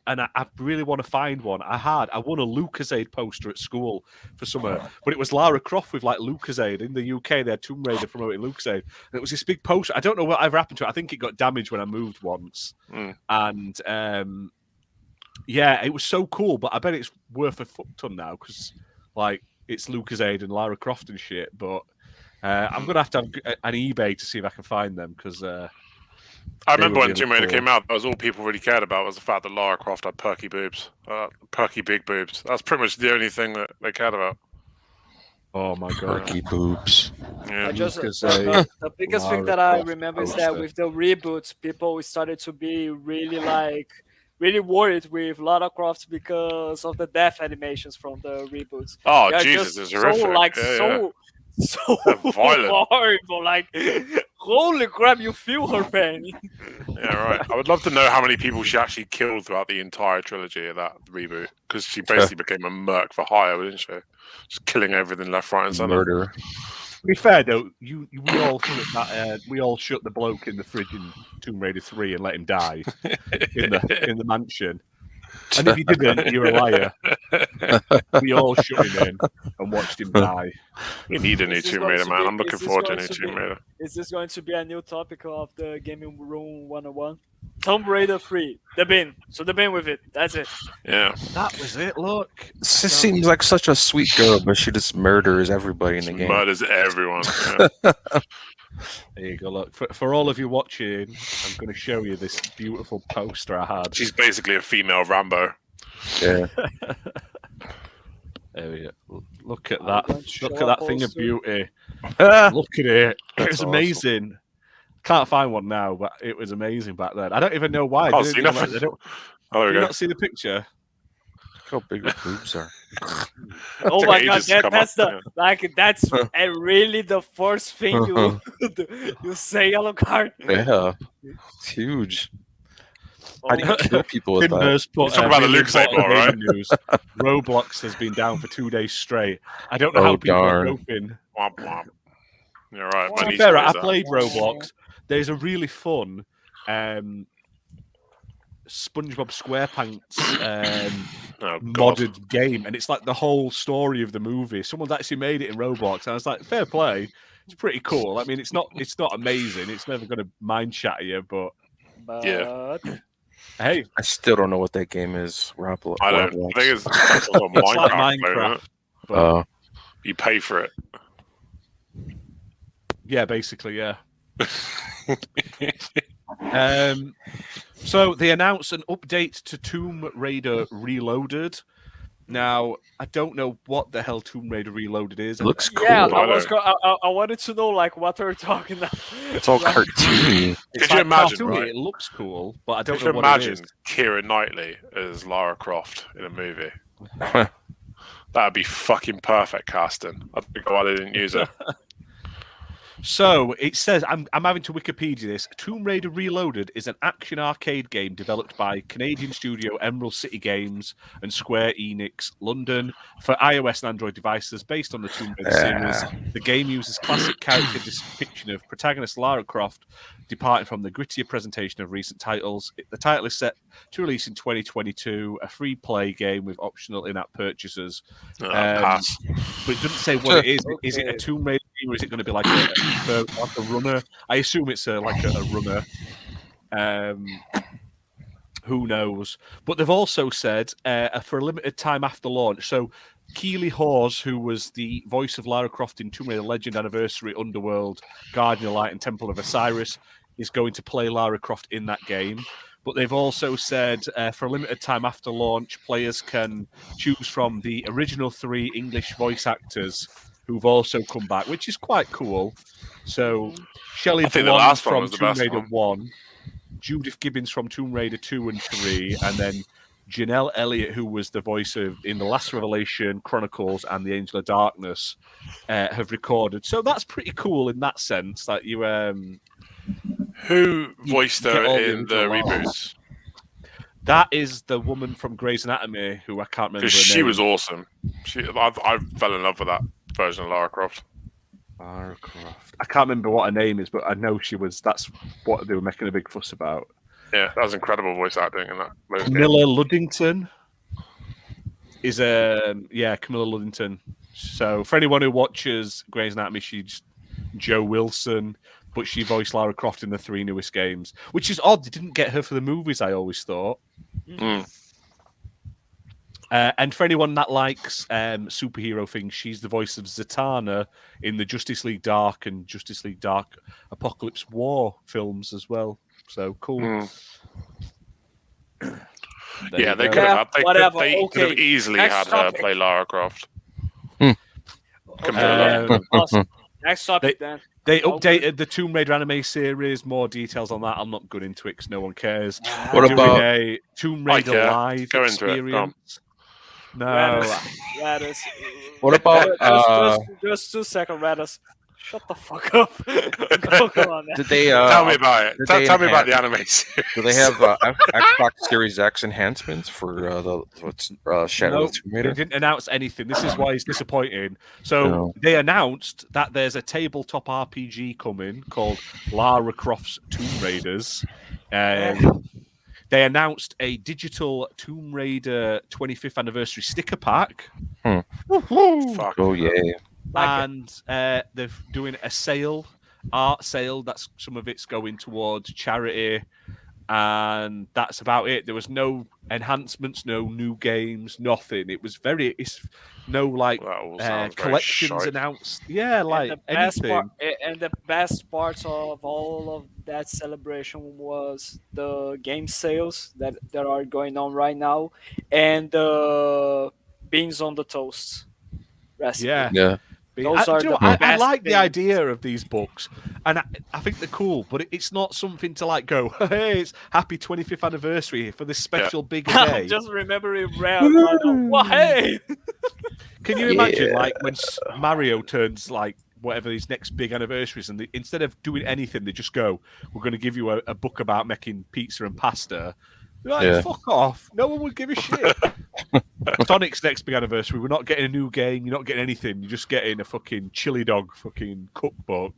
and I really want to find one. I won a Lucasade poster at school for summer, but it was Lara Croft with like Lucasade. In the UK, they had Tomb Raider promoting Lucasade, and it was this big poster. I don't know what ever happened to it. I think it got damaged when I moved once, and yeah, it was so cool. But I bet it's worth a fuck ton now because like it's Lucasade and Lara Croft and shit. But I'm gonna have an eBay to see if I can find them because. I remember were when really Tomb Raider cool. came out, that was all people really cared about was the fact that Lara Croft had perky boobs. Perky big boobs. That's pretty much the only thing that they cared about. Oh my god! Perky boobs. Yeah. I just Lucasade, the biggest thing Lara that I Croft remember is that poster. with the reboots, people started to be really worried with Lara Croft because of the death animations from the reboots. Oh, They are Jesus, just it's horrific. So like Yeah, so so violent. horrible. Like, holy crap, you feel her pain. Yeah, right. I would love to know how many people she actually killed throughout the entire trilogy of that reboot, because she basically became a merc for hire, didn't she? Just killing everything left, right, and centre. Murder. To be fair though, we all shut the bloke in the fridge in Tomb Raider 3 and let him die in the mansion. And if you didn't, you're a liar. We all shut him in and watched him die. We need a new Tomb Raider, man. I'm looking forward to a new to Tomb Raider. Is this going to be a new topic of the Gaming Room 101? Tomb Raider 3, the bin. So the bin with it. That's it. Yeah. That was it. Look, She seems like such a sweet girl, but she just murders everybody in the She game. murders everyone. Yeah. there you go. Look, for all of you watching, I'm going to show you this beautiful poster I had. She's basically a female Rambo. Yeah. There we go. Look at I'm that. going to show Look at a that thing of poster. beauty. Look at it. It That's was awesome. amazing. Can't find one now, but it was amazing back then. I don't even know why. Can't They see didn't nothing. they don't, Oh, there do we you go. not see the picture? Look how big her boobs are. Oh Took my ages god, to come that's up, that's really the first thing you say, Alucard. Yeah. It's huge. Oh How do you kill people with Tim that? Hurst put, You're talking about the really Luke Sable, important right? gaming news. Roblox has been down for 2 days straight. I don't know Oh, how people darn. are coping. Womp womp. You're right. To My To be niece fair, plays I that. played Roblox. There's a really fun SpongeBob SquarePants Oh, God. modded game, and it's like the whole story of the movie. Someone's actually made it in Roblox, and I was like, fair play. It's pretty cool. I mean, it's not amazing. It's never going to mind shatter you, but But hey, I still don't know what that game is. Roblox. I don't. I think it's like a little it's like Minecraft. Clone, isn't Minecraft. it? But You pay for it. yeah, basically, yeah. So they announced an update to Tomb Raider Reloaded. Now, I don't know what the hell Tomb Raider Reloaded is. It looks cool. yeah, I I wanted to know like what are you talking about. It's all cartoony. It's Could you imagine, cartoony, right? It looks cool, but I don't Could know you what imagine it is. Keira Knightley as Lara Croft in a movie? That'd be fucking perfect casting. I don't know why they didn't use her. So it says, I'm having to Wikipedia this. Tomb Raider Reloaded is an action arcade game developed by Canadian studio Emerald City Games and Square Enix London for iOS and Android devices based on the Tomb Raider series. The game uses classic character depiction of protagonist Lara Croft, departing from the grittier presentation of recent titles. The title is set to release in 2022, a free-play game with optional in-app purchases. Pass. But it doesn't say what it is. Is it a Okay. Tomb Raider game, or is it going to be like a runner? I assume it's like a runner. Who knows? But they've also said for a limited time after launch. So Keely Hawes, who was the voice of Lara Croft in Tomb Raider Legend Anniversary, Underworld, Guardian of Light, and Temple of Osiris, is going to play Lara Croft in that game. But they've also said for a limited time after launch, players can choose from the original 3 English voice actors who've also come back, which is quite cool. So Shelley I think the Blond last one from was the Tomb best Raider one. 1, Judith Gibbons from Tomb Raider 2 and 3, and then Janelle Elliott, who was the voice of in The Last Revelation, Chronicles, and The Angel of Darkness, have recorded. So that's pretty cool in that sense. That you Who voiced get her all the in the original reboots? that is the woman from Grey's Anatomy, who I can't remember. Because her she name. was awesome. I fell in love with that version of Lara Croft. Lara Croft. I can't remember what her name is, but I know she was. That's what they were making a big fuss about. Yeah, that was incredible voice acting in that. those games. Camilla Luddington is Camilla Luddington. So for anyone who watches Grey's Anatomy, she's Jo Wilson, but she voiced Lara Croft in the 3 newest games, which is odd. They didn't get her for the movies, I always thought. Mm. And for anyone that likes superhero things, she's the voice of Zatanna in the Justice League Dark and Justice League Dark Apocalypse War films as well. So cool. Mm. There Yeah, you they go. could have. They whatever, could have okay. easily Next had her topic. play Lara Croft. Awesome. Next topic then. They Oh, updated the Tomb Raider anime series. More details on that. I'm not good into it because no one cares. What They're doing about- a Tomb I Raider care. live Go into it. Go on. experience? No. Radis. What about Just 2 seconds, Radis. Shut the fuck up. Go on, man. did they Tell me about it. did Tell they me about the enhance- anime series. do they have Xbox Series X enhancements for Shadow No, of the Tomb they Raider? didn't announce anything. This is why it's disappointing. So No. they announced that there's a tabletop RPG coming called Lara Croft's Tomb Raiders. They announced a digital Tomb Raider 25th anniversary sticker pack. Fuck. Oh yeah. And they're doing a art sale. That's some of it's going towards charity, and that's about it. There was no enhancements, no new games, nothing. It's no like That all sounds very collections shite. announced. Yeah, like anything. And the best part of all of that celebration was the game sales that are going on right now, and the beans on the toast recipe. Yeah. Yeah. Those are Do you know the what? I best like the things. idea of these books, and I think they're cool, but it's not something to like go, hey, it's happy 25th anniversary for this special bigger day. I'm just remembering Brown. Well, hey, Can you imagine, like, when Mario turns, like, whatever his next big anniversaries, and instead of doing anything, they just go, we're going to give you a book about making pizza and pasta. They're like, Yeah. fuck off. No one would give a shit. Sonic's next big anniversary, we're not getting a new game, you're not getting anything, you're just getting a fucking chili dog fucking cookbook.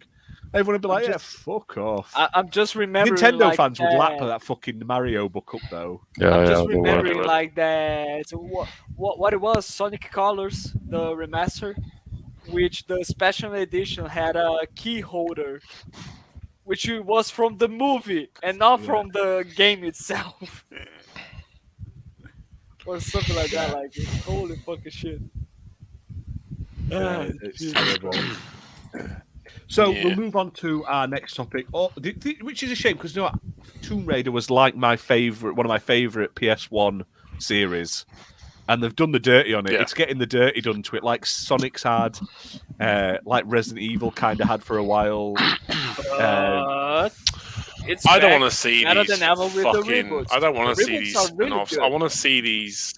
Everyone would be like, yeah, fuck off. I'm just remembering. Nintendo like fans would lap that. that fucking Mario book up, though. Yeah, I'm yeah. just they were. remembering like that. What it was? Sonic Colors, the remaster, which the special edition had a key holder, which was from the movie and not Yeah. from the game itself, or something like that. Like holy fucking shit. Ah, It's Jesus terrible. Christ. So Yeah. we'll move on to our next topic, which is a shame because you know what? Tomb Raider was like one of my favorite PS1 series, and they've done the dirty on it. Yeah. It's getting the dirty done to it, like Sonic's had, like Resident Evil kind of had for a while. But it's I don't back want to see better these than ever with the fucking. reboots. I don't want The to see reboots these are really spin-offs. good. I want to see these.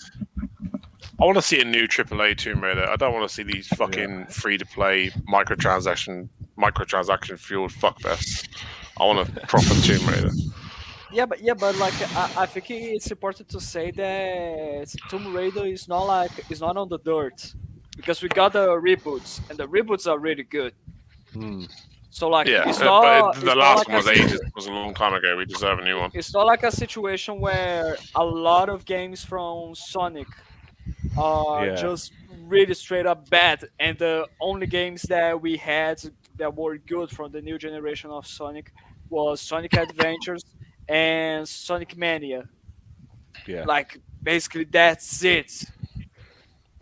I want to see a new AAA Tomb Raider. I don't want to see these fucking free-to-play microtransaction fueled fuckfests. I want a proper Tomb Raider. Yeah, but like I think it's important to say that Tomb Raider is not on the dirt, because we got the reboots and the reboots are really good. So like Yeah, it's not, but it's the not last like one was a long time ago. We deserve a new one. it's not like a situation where a lot of games from Sonic are Yeah. just really straight up bad, and the only games that we had that were good from the new generation of Sonic was Sonic Adventures and Sonic Mania. Yeah. Like basically that's it.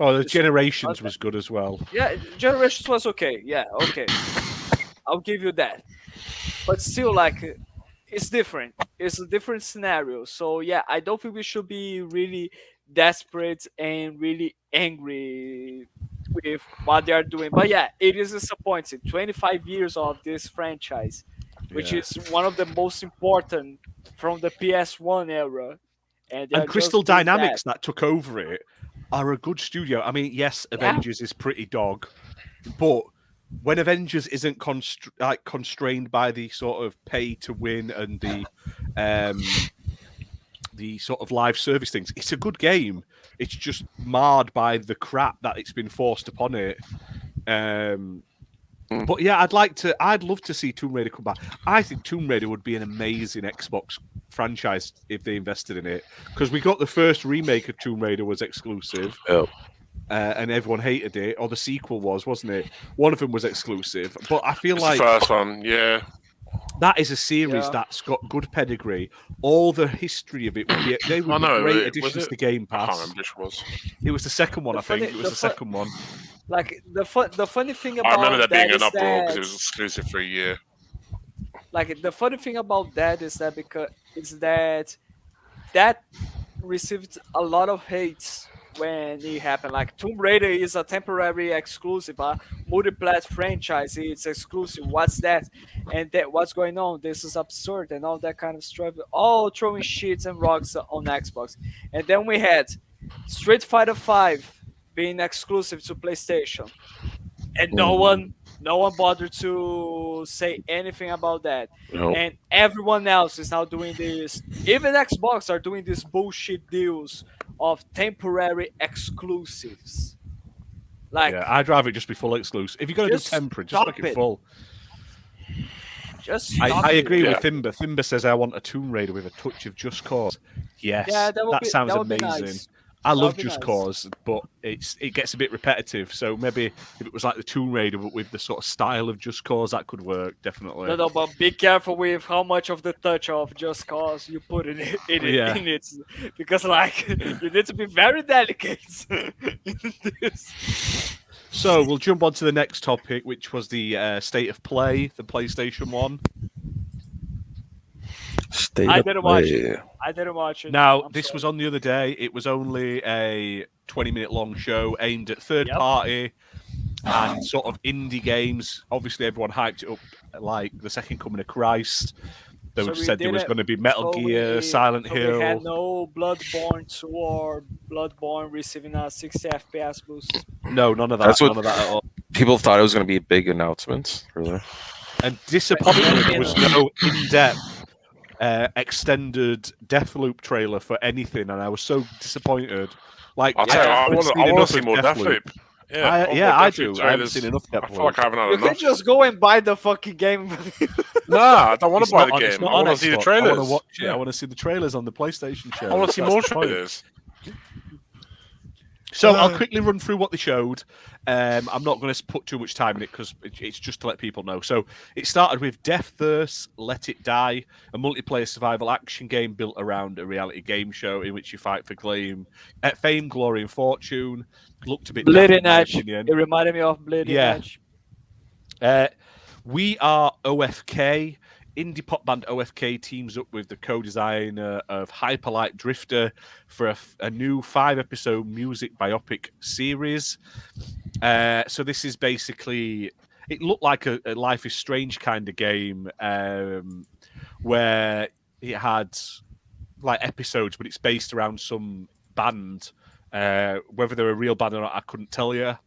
Oh, the Generations was good as well. Yeah, Generations was okay. Yeah, okay. I'll give you that. But still, like, it's different. It's a different scenario. So yeah, I don't think we should be really desperate and really angry with what they are doing. But yeah, it is disappointing. 25 years of this franchise, which Yeah. is one of the most important from the PS1 era. And, they are And just Crystal doing Dynamics that took over it are a good studio. I mean, yes, Avengers is pretty dog, but when Avengers isn't constrained by the sort of pay to win and the sort of live service things, it's a good game. It's just marred by the crap that it's been forced upon it. But yeah, I'd love to see Tomb Raider come back. I think Tomb Raider would be an amazing Xbox franchise if they invested in it, because we got the first remake of Tomb Raider was exclusive. Yep. And everyone hated it, or the sequel wasn't it? One of them was exclusive, but I feel It's like the first one, yeah. that is a series Yeah. that's got good pedigree. All the history of it would be they would I be know, great was additions it? to Game I can't Pass. remember which it was. It was the second one, The I think. funny- It was the the fu- second one. Like the funny thing about I remember that being an is uproar because that- it was exclusive for a year. like the funny thing about that is that that received a lot of hates when it happened. Like Tomb Raider is a temporary exclusive, a multi-plat franchise. It's exclusive. What's that? And that what's going on? This is absurd and all that kind of stuff. All throwing shits and rocks on Xbox. And then we had Street Fighter 5 being exclusive to PlayStation, and no one bothered to say anything about that. Nope. And everyone else is now doing this. Even Xbox are doing these bullshit deals of temporary exclusives. Like, Yeah, I'd rather it just be full exclusive. If you're going to do just temporary, just make stop it it. full. just stop I it. agree with Yeah. Thimba. Thimba says I want a Tomb Raider with a touch of Just Cause. Yes, Yeah, that sounds that would be amazing. nice. I That love would be Just nice. Cause, but it gets a bit repetitive. So maybe if it was like the Tomb Raider, but with the sort of style of Just Cause, that could work definitely. No, but be careful with how much of the touch of Just Cause you put Yeah. in it, because like you need to be very delicate in this. So we'll jump on to the next topic, which was the state of play, the PlayStation 1. State I of didn't watch play. it. I didn't watch it. Now, I'm this sorry. was on the other day. It was only a 20-minute long show aimed at third Yep. party and sort of indie games. Obviously, everyone hyped it up like the second coming of Christ. They So we said there was didn't- going to be Metal so Gear, we- Silent so Hill. We had no Bloodborne 2 or Bloodborne receiving a 60 FPS boost. No, none of that. That's what- None of that at all. People thought it was going to be big announcements. Really? And disappointed there was Yeah. no in-depth, extended Deathloop trailer for anything, and I was so disappointed. Like, I'll tell you, I haven't want seen to enough see of more Deathloop. Yeah, I more do. Deathloop I haven't trailers. seen enough I Deathloop. feel like I haven't had You can enough. just go and buy the fucking game. Nah, I don't want It's to buy not the on- it's game. not I on want to see the Xbox. I trailers. want to watch it. Yeah. I want to see the trailers on the PlayStation show. I want to see That's more the point. trailers. So I'll quickly run through what they showed. I'm not going to put too much time in it because it's just to let people know. So it started with Death Thirst, Let It Die, a multiplayer survival action game built around a reality game show in which you fight for fame, glory, and fortune. Looked a bit daft, Bleeding in my Edge. opinion. It reminded me of Bleeding Yeah. Edge. We Are OFK. Indie pop band OFK teams up with the co-designer of Hyperlight Drifter for a new 5-episode music biopic series. So this is basically, it looked like a Life is Strange kind of game where it had like episodes, but it's based around some band. Whether they're a real band or not, I couldn't tell you.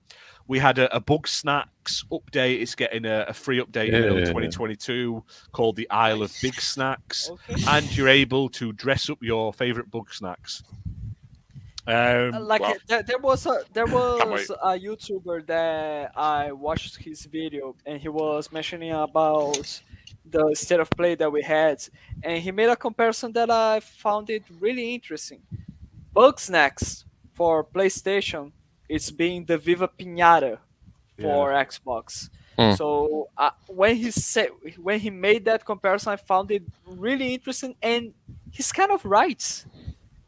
We had a Bug Snacks update. It's getting a free update in early 2022 called the Isle of Big Snacks. Okay. And you're able to dress up your favourite Bug Snacks. Like Wow. there was a wait. YouTuber that I watched his video, and he was mentioning about the state of play that we had, and he made a comparison that I found it really interesting. Bug Snacks for PlayStation, it's being the Viva Pinata for Xbox. Hmm. So when he made that comparison, I found it really interesting, and he's kind of right.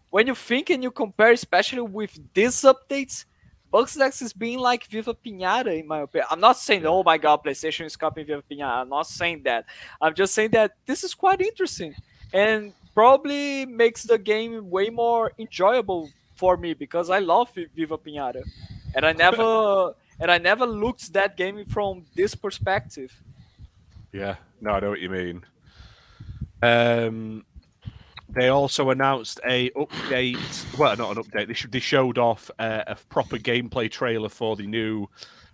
When you think and you compare, especially with these updates, Bugsnax is being like Viva Pinata, in my opinion. I'm not saying, oh my god, PlayStation is copying Viva Pinata. I'm not saying that. I'm just saying that this is quite interesting and probably makes the game way more enjoyable for me because I love Viva Pinata, and I never looked that game from this perspective. Yeah, no, I know what you mean. They also announced a update. Well, not an update. They showed off a proper gameplay trailer for the new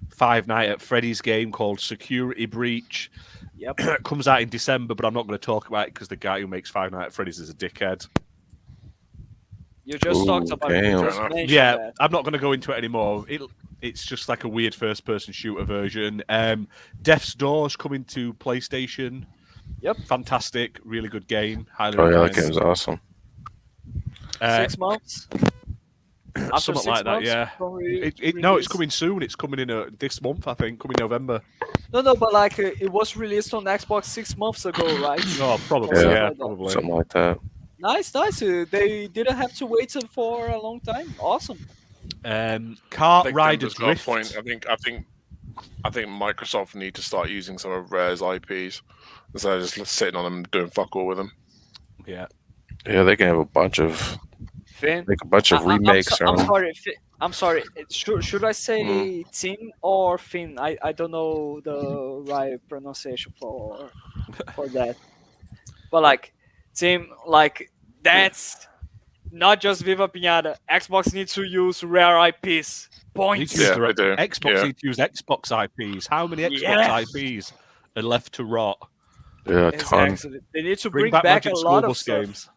Five Nights at Freddy's game called Security Breach. Yep. It comes out in December, but I'm not going to talk about it because the guy who makes Five Nights at Freddy's is a dickhead. You just talked about it. You damn. just mentioned Yeah, that. I'm not going to go into it anymore. It's just like a weird first-person shooter version. Death's Door's coming to PlayStation. Yep. Fantastic, really good game. Highly Oh yeah, that recommend. game's awesome. 6 months. After Something 6 like that, months yeah. from No, it's release. coming soon. It's coming in this month, I think. Coming November. No, but like it was released on Xbox 6 months ago, right? Oh, probably. Yeah. Yeah, Like that. probably. Something like that. Nice. They didn't have to wait for a long time. Awesome. Car think Riders Denver's got a Rift. point. I think Microsoft need to start using some of Rare's IPs instead of just sitting on them and doing fuck all with them. Yeah. Yeah, they can have a bunch of Finn. make a bunch of remakes. I'm or- sorry. I'm sorry. Should I say Tim or Finn? I don't know the right pronunciation for that. But like Tim, like that's not just Viva Pinata. Xbox needs to use rare IPs. Points. Yeah, they do. Xbox Yeah. needs to use Xbox IPs. How many Xbox Yeah. IPs are left to rot? Yeah, a ton. Exactly. They need to Bring bring back back Magic a School lot of Bus stuff. games.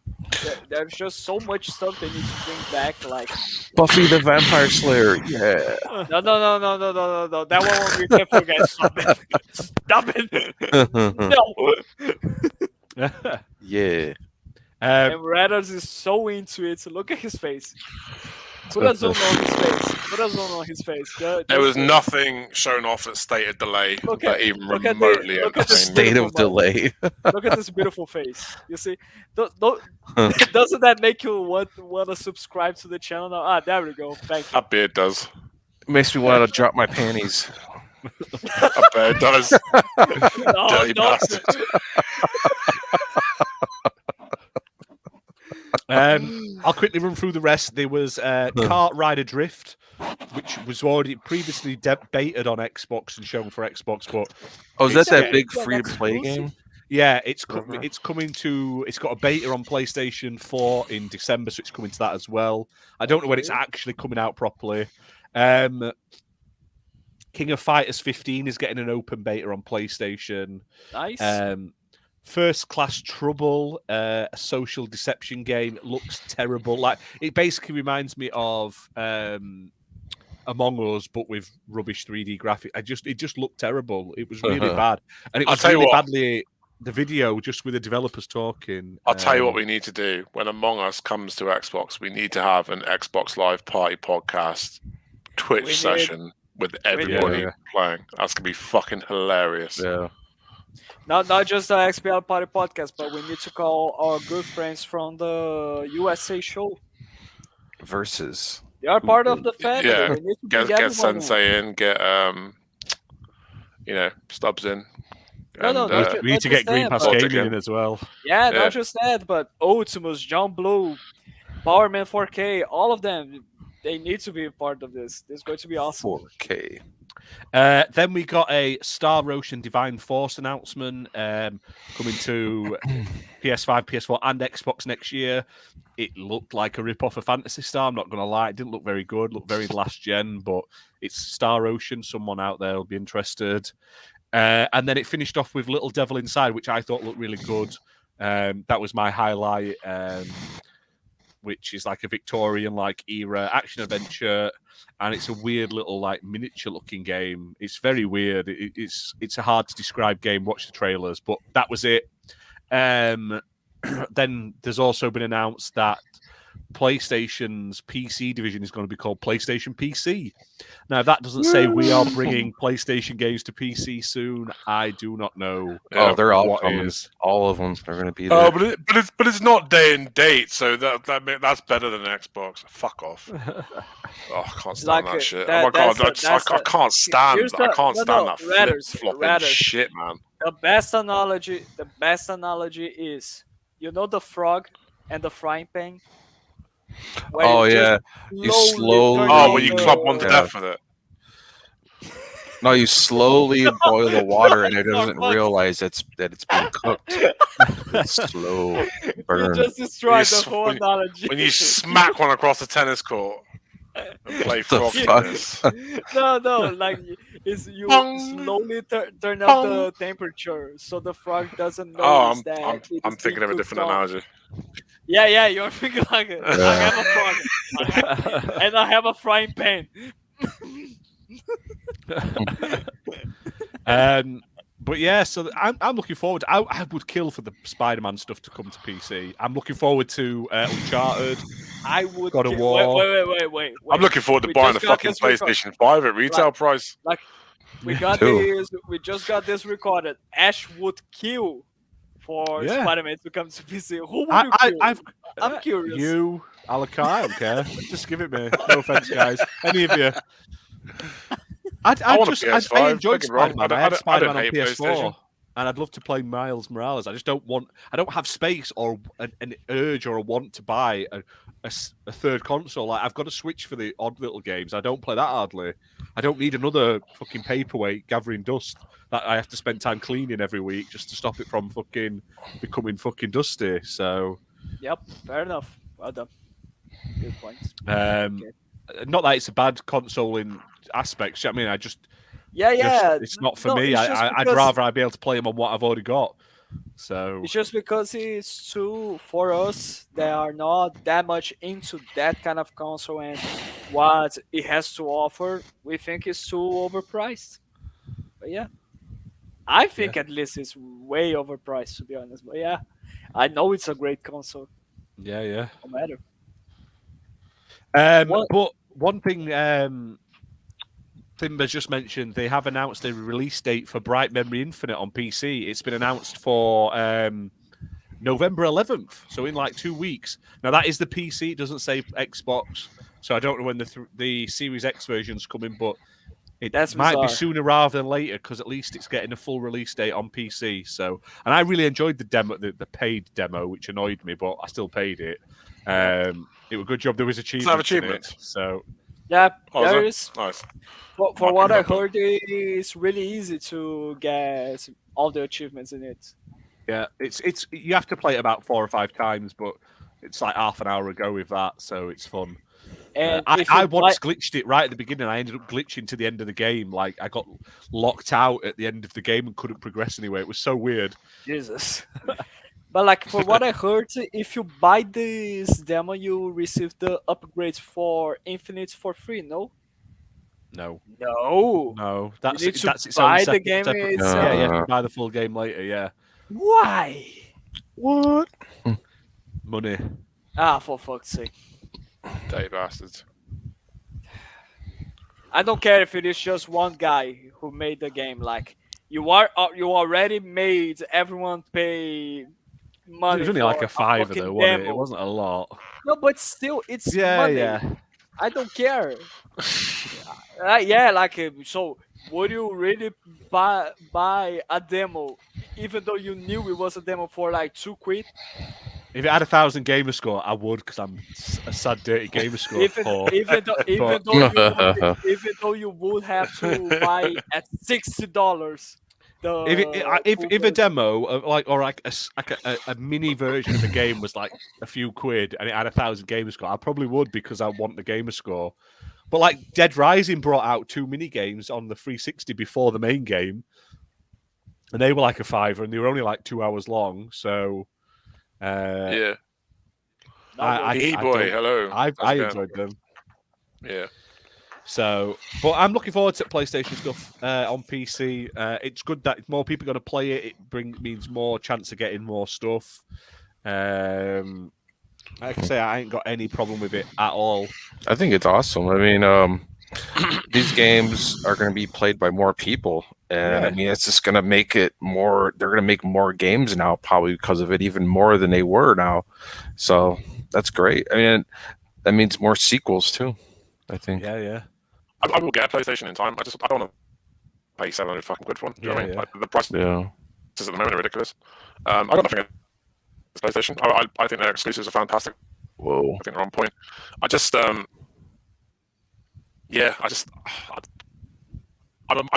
There's just so much stuff they need to bring back. Like, Buffy the Vampire Slayer. Yeah. no. That one won't be careful, guys. Stop it. Stop it. No. Yeah. And Radders is so into it. So look at his face. Put a zoom on his face. Put a zoom on his face. There was nothing shown off at State of Delay that even remotely look at the entertained. State of delay. Look at this beautiful face. You see? Doesn't that make you want to subscribe to the channel now? Ah, there we go. Thank you. That beard does. Makes me want to drop my panties. That beard does. No, Dirty don't. bastard. I'll quickly run through the rest. There was Kart Rider Drift, which was already previously debated on Xbox and shown for Xbox, but Oh, is that It's- that big free-to-play game? yeah, it's coming to. It's got a beta on PlayStation 4 in December, so it's coming to that as well. I don't know when it's actually coming out properly. King of Fighters 15 is getting an open beta on PlayStation. Nice. First Class Trouble, a social deception game, looks terrible. Like it basically reminds me of Among Us, but with rubbish 3D graphics. It just looked terrible. It was really bad, and it I'll was tell you really what. badly. The video just with the developers talking. I'll tell you what we need to do. When Among Us comes to Xbox, we need to have an Xbox Live Party podcast Twitch We need- session with everybody Yeah. playing. That's going to be fucking hilarious. Yeah. Not just the XBL Party podcast, but we need to call our good friends from the USA show. Versus. They are part of the family. Yeah. We need to bring Get everyone in. Sensei in, get Stubbs in. No, and, no, We need to get Green Pass but- Gaming in as well. Yeah, Yeah. not just that, but Ultimus, John Blue, Powerman 4K, all of them. They need to be a part of this. This is going to be awesome. 4K. Then we got a Star Ocean Divine Force announcement coming to PS5, PS4, and Xbox next year. It looked like a rip-off of Phantasy Star. I'm not going to lie. It didn't look very good. Looked very last gen, but it's Star Ocean. Someone out there will be interested. And then it finished off with Little Devil Inside, which I thought looked really good. That was my highlight, which is like a Victorian-like era action adventure. And it's a weird little like miniature looking game. It's very weird. It's a hard to describe game. Watch the trailers, but that was it. Then there's also been announced that PlayStation's PC division is going to be called PlayStation PC. Now, if that doesn't say we are bringing PlayStation games to PC soon, I do not know. Oh, they're all what coming. is. All of them are going to be there. Oh, but it's not day and date, so that's better than Xbox. Fuck off. Oh, I can't stand Like, that shit. that- Oh my god, that's I can't stand. here's I the- can't no, stand no, that Radders, flip-flopping Radders. shit, man. The best analogy is, you know, the frog and the frying pan. Where Oh, you yeah. just You slowly- turn Oh, on when you the- club one to Yeah. death with it. No, you slowly boil the water and it Sorry, doesn't fuck. realize that it's being cooked. It's slow You burn. just destroyed You the whole when- analogy. When you smack one across the tennis court and play frog fuck? tennis. No, like is you Pong. slowly turn up Pong. the temperature so the frog doesn't notice Oh, that. I'm thinking of a different analogy. Yeah, you're thinking like it. I have a frog and I have a frying pan. But yeah, so I'm looking forward. I would kill for the Spider-Man stuff to come to PC. I'm looking forward to Uncharted. I would. God of ki- War. Wait. I'm looking forward to We buying the just got fucking this record- PlayStation 5 at retail price. We got too. this. We just got this recorded. Ash would kill for Yeah. Spider-Man to come to PC. Who would you kill? I'm curious. You, Alaka, I don't care. Just give it me. No offense, guys. Any of you. I want a just PS5, I enjoyed don't get me wrong. Spider-Man. I I had don't Spider-Man on hate PS4, PlayStation. and I'd love to play Miles Morales. I just don't want. I don't have space or an urge or a want to buy a third console. Like I've got a Switch for the odd little games. I don't play that hardly. I don't need another fucking paperweight gathering dust that I have to spend time cleaning every week just to stop it from fucking becoming fucking dusty. So Yep, fair enough. Well done. Good point. Not that it's a bad console in aspects. I mean, Yeah. it's not for No, me. it's just I'd because- rather be able to play them on what I've already got. So It's just because it's too, for us that are not that much into that kind of console and what it has to offer, we think it's too overpriced. But yeah, I think at least it's way overpriced, to be honest. But yeah, I know it's a great console, yeah. no matter. But one thing Timber's just mentioned, they have announced a release date for Bright Memory Infinite on PC. It's been announced for November 11th, so in like 2 weeks. Now that is the PC; it doesn't say Xbox, so I don't know when the Series X version's coming, but That's might be bizarre. sooner rather than later because at least it's getting a full release date on PC. So, and I really enjoyed the demo, the paid demo, which annoyed me, but I still paid it. It was a good job. There was achievements. In it, so Yeah, Oh, there is is. it? Nice. For Might what I pick it up heard, it's really easy to get all the achievements in it. yeah, it's you have to play it about 4 or 5 times, but it's like half an hour ago with that, so it's fun. And I once glitched it right at the beginning. I ended up glitching to the end of the game. Like I got locked out at the end of the game and couldn't progress anyway. It was so weird. Jesus. But like for what I heard, if you buy this demo, you receive the upgrades for Infinite for free. No. No, No. that's You need to that's its buy own the separate. game separate itself. yeah, you have to buy the full game later. Yeah, Why? What? money. Ah, for fuck's sake. Dirty bastards. I don't care if it is just one guy who made the game. Like you already made everyone pay money. It was only like a for $5 fucking though, wasn't it? demo. It wasn't a lot. No, but still, it's Yeah, money. yeah. I don't care. Yeah, like so. Would you really buy a demo, even though you knew it was a demo for like £2? If it had 1,000 gamer score, I would because I'm a sad, dirty gamer score. Even though you would have to buy at $60. If a demo of like a mini version of the game was like a few quid and it had 1,000 gamer score, I probably would because I want the gamer score. But like Dead Rising brought out 2 mini games on the 360 before the main game, and they were like a £5 and they were only like 2 hours long. So Yeah. I hello. I enjoyed them. Yeah. So, but I'm looking forward to PlayStation stuff on PC. It's good that more people are going to play it. It means more chance of getting more stuff. Like I say, I ain't got any problem with it at all. I think it's awesome. I mean, these games are going to be played by more people, and I mean, it's just going to make it more. They're going to make more games now, probably because of it, even more than they were now. So that's great. I mean, that means more sequels too. I think. Yeah. I will get a PlayStation in time. I don't want to pay 700 fucking quid for one. Do you know what I mean? Like, the prices at the moment are ridiculous. I got nothing against PlayStation. I think their exclusives are fantastic. Whoa. I think they're on point. I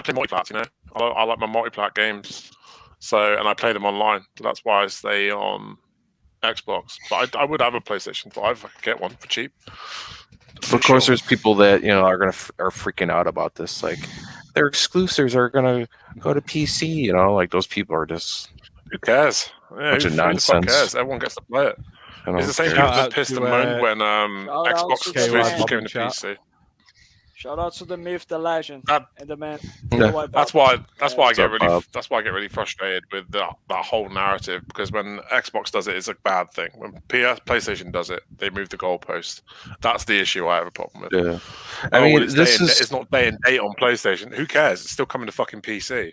play multiplat, you know. I like my multiplat games, and I play them online. So that's why I stay on Xbox. But I would have a PlayStation 5 if I could get one for cheap. Of course, there's people that are freaking out about this. Like, their exclusives are gonna go to PC. Like those people are just. Who cares? Yeah, bunch of nonsense. Cares? Everyone gets to play it. It's the same people just pissed and moaned when Xbox exclusives came to PC. Shout out to the myth, the legend, and the man. That's why I get really frustrated with that whole narrative, because when Xbox does it, it's a bad thing. When PlayStation does it, they move the goalpost. That's the issue I have a problem with. Yeah, I mean, it's not day and date on PlayStation. Who cares? It's still coming to fucking PC.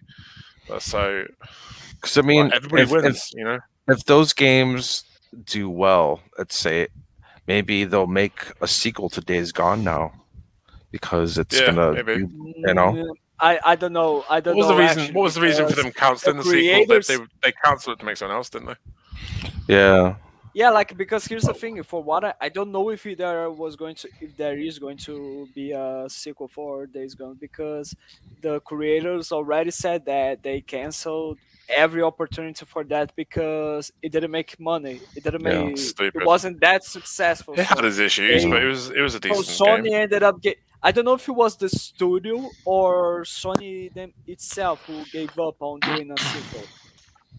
So, because I mean, everybody wins. You know, if those games do well, let's say, maybe they'll make a sequel to Days Gone now. Because it's gonna, maybe. I don't know. What was the reason for them canceling the sequel? They canceled it to make something else, didn't they? Yeah. Yeah, like because here's the thing. For what I don't know if there is going to be a sequel for Days Gone because the creators already said that they canceled every opportunity for that because it didn't make money. Yeah. It Stupid. wasn't that successful. It had So its issues, they but it was a so decent game. Sony ended up I don't know if it was the studio or Sony them itself who gave up on doing a sequel.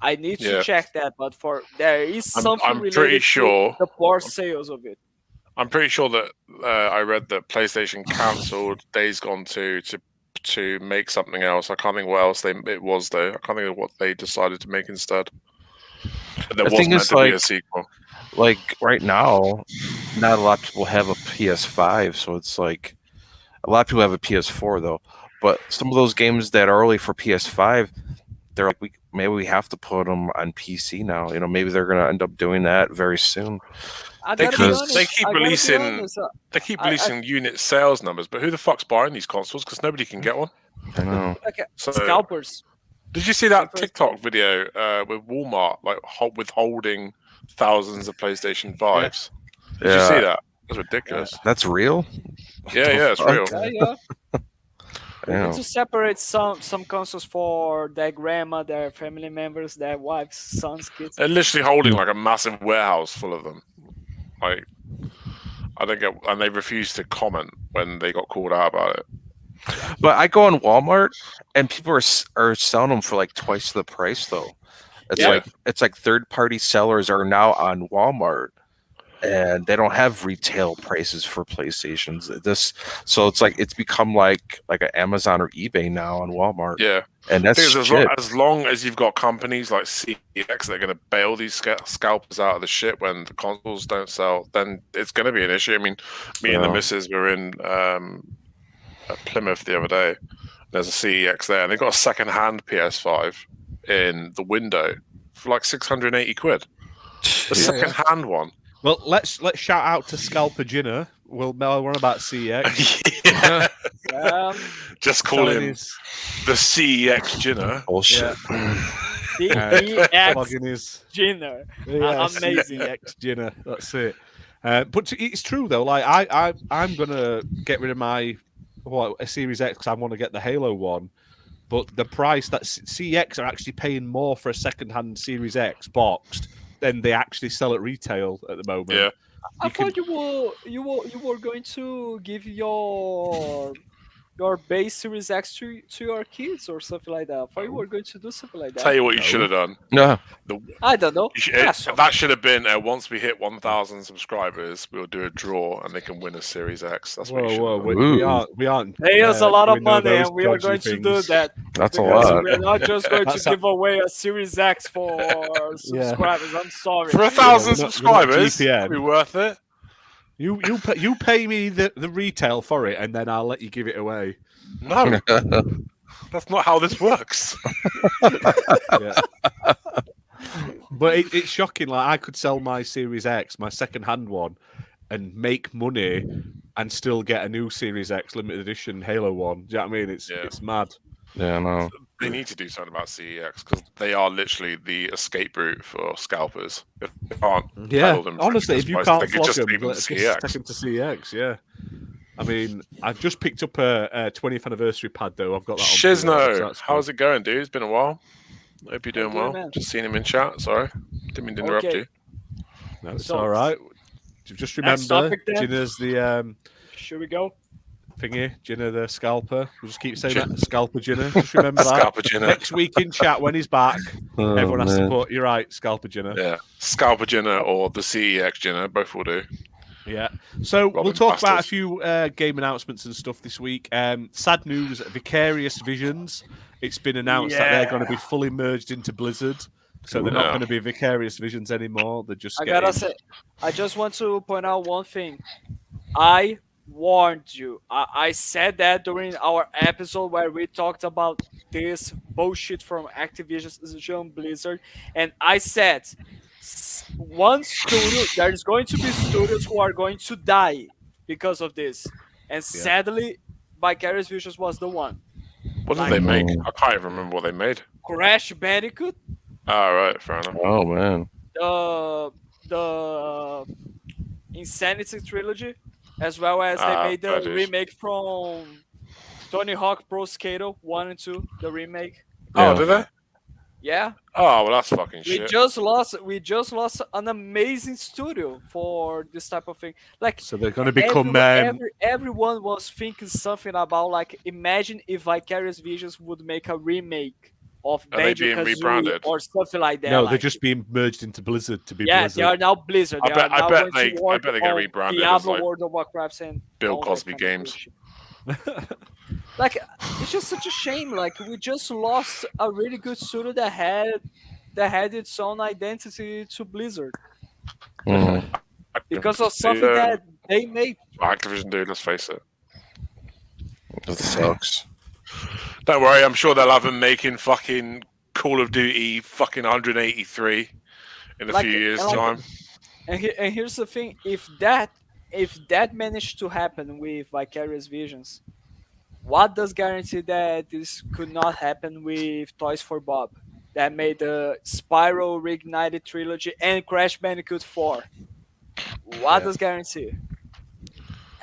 I need to Yeah. check that, but for there is something I'm pretty related to sure. the poor sales of it. I'm pretty sure that I read that PlayStation cancelled Days Gone 2 to make something else. I can't think what else it was though. I can't think of what they decided to make instead. But there The was thing meant is, to be like- a sequel. Like right now, not a lot of people have a PS5, so it's like a lot of people have a PS4 though. But some of those games that are early for PS5, they're like, maybe we have to put them on PC now. You know, maybe they're gonna end up doing that very soon. I They gotta keep- be honest. they keep I gotta be releasing- honest, They keep I- releasing unit sales numbers, but who the fuck's buying these consoles? Because nobody can get one. I know. okay, So scalpers. did you see that Scalpers. TikTok video with Walmart like withholding thousands of PlayStation 5s? Did you see that? That's ridiculous. That's real. Yeah, it's real. Yeah. We Yeah. need to separate some consoles for their grandma, their family members, their wives, sons, kids. They're literally holding like a massive warehouse full of them. Like, I don't get, and they refuse to comment when they got called out about it. But I go on Walmart and people are selling them for like twice the price though. Yeah. It's like third party sellers are now on Walmart and they don't have retail prices for PlayStations. So it's like it's become like an Amazon or eBay now on Walmart. Yeah, And that's because shit. as long as you've got companies like CX that are going to bail these scalpers out of the shit when the consoles don't sell, then it's going to be an issue. I mean, me and the Yeah. missus were in Plymouth the other day. There's a CEX there, and they got a second-hand PS5 in the window for like 680 quid. The Yeah. second-hand one. Well, let's shout out to Scalper Jinner. We're on about CX. Yeah. Um, Just call Selling him his- the CEX Jinner. Bullshit. DEX plugging his Jenner. amazing CX Jinner. That's it. But it's true though. Like I'm gonna get rid of my a Series X because I want to get the Halo one. But the price that CX are actually paying more for a second-hand Series X boxed than they actually sell at retail at the moment. Yeah. I thought you were going to give your base Series X to your kids or something like that. I thought you were going to do something like that. Tell you what you No. should have done. No. I don't know. That should have been once we hit 1,000 subscribers, we'll do a draw and they can win a Series X. That's what you should Whoa, have done. we aren't. Pay us a lot of doing all money, those and we are dodgy going to do things. that. That's a Because lot. we're not just going to That's give away a Series X for subscribers. I'm sorry. For 1,000 we're not subscribers, GPN. it'll be worth it. You pay me the retail for it, and then I'll let you give it away. No, that's not how this works. Yeah. But it's shocking. Like I could sell my Series X, my second-hand one, and make money, and still get a new Series X limited edition Halo one. Do you know what I mean? It's mad. Yeah, I know. They need to do something about CEX because they are literally the escape route for scalpers. If they can't Yeah, peddle them for honestly, this if you price, can't they could flog just them, leave them just CEX. take them to CX. Yeah. I mean, I've just picked up a 20th anniversary pad though. I've got that. On pre-order, so Shizno, that's how's it going, dude? It's been a while. Hope you're doing Good, well. man. Just seen him in chat. Sorry, didn't mean to interrupt Okay. you. No, it's So- all right. Just Next remember, topic, then. Jinner's the Should we go? thingy. Jinner the scalper. We'll just keep saying that. Scalper Jinner. Just remember that. Scalper Jinner. Next week in chat when he's back, Oh, everyone has to man. put. You're right, Scalper Jinner. Yeah, Scalper Jinner or the CEX Jinner, both will do. Yeah. So Robin we'll talk about a Bastards. few game announcements and stuff this week. Sad news: Vicarious Visions. It's been announced that they're going to be fully merged into Blizzard, so they're not Yeah. going to be Vicarious Visions anymore. They're just. I gotta getting- say, I just want to point out one thing. I warned you. I said that during our episode where we talked about this bullshit from Activision Blizzard, and I said one studio, there's going to be studios who are going to die because of this, and sadly, Vicarious Visions was the one. What did they make? I can't even remember what they made. Crash Bandicoot, Oh, right, fair enough. Oh man. the Insanity trilogy, as well as they made the that is. remake from Tony Hawk Pro Skater 1 and 2, the remake. Oh, Yeah. did they? Yeah, Oh, well, that's fucking we shit. just lost an amazing studio for this type of thing. Like So they're going to become. everyone was thinking something about like, imagine if Vicarious Visions would make a remake of Are they being Banjo-Kazooie rebranded? or something like that. No, like, they're just being merged into Blizzard to be yeah, Blizzard. they are now Blizzard. They are now going to work they get on rebranded as Diablo, like World of Warcraft, and Bill all that Cosby kind of games. bullshit. Like, it's just such a shame. Like, we just lost a really good studio that had its own identity to Blizzard Mhm. because of something that they made. Activision do, let's face it. That sucks. Don't worry, I'm sure they'll have them making fucking Call of Duty fucking 183 in a Like, few years' and like- time. And here's the thing: if that managed to happen with Vicarious Visions, what does guarantee that this could not happen with Toys for Bob, that made the Spyro Reignited trilogy and Crash Bandicoot 4? What does guarantee?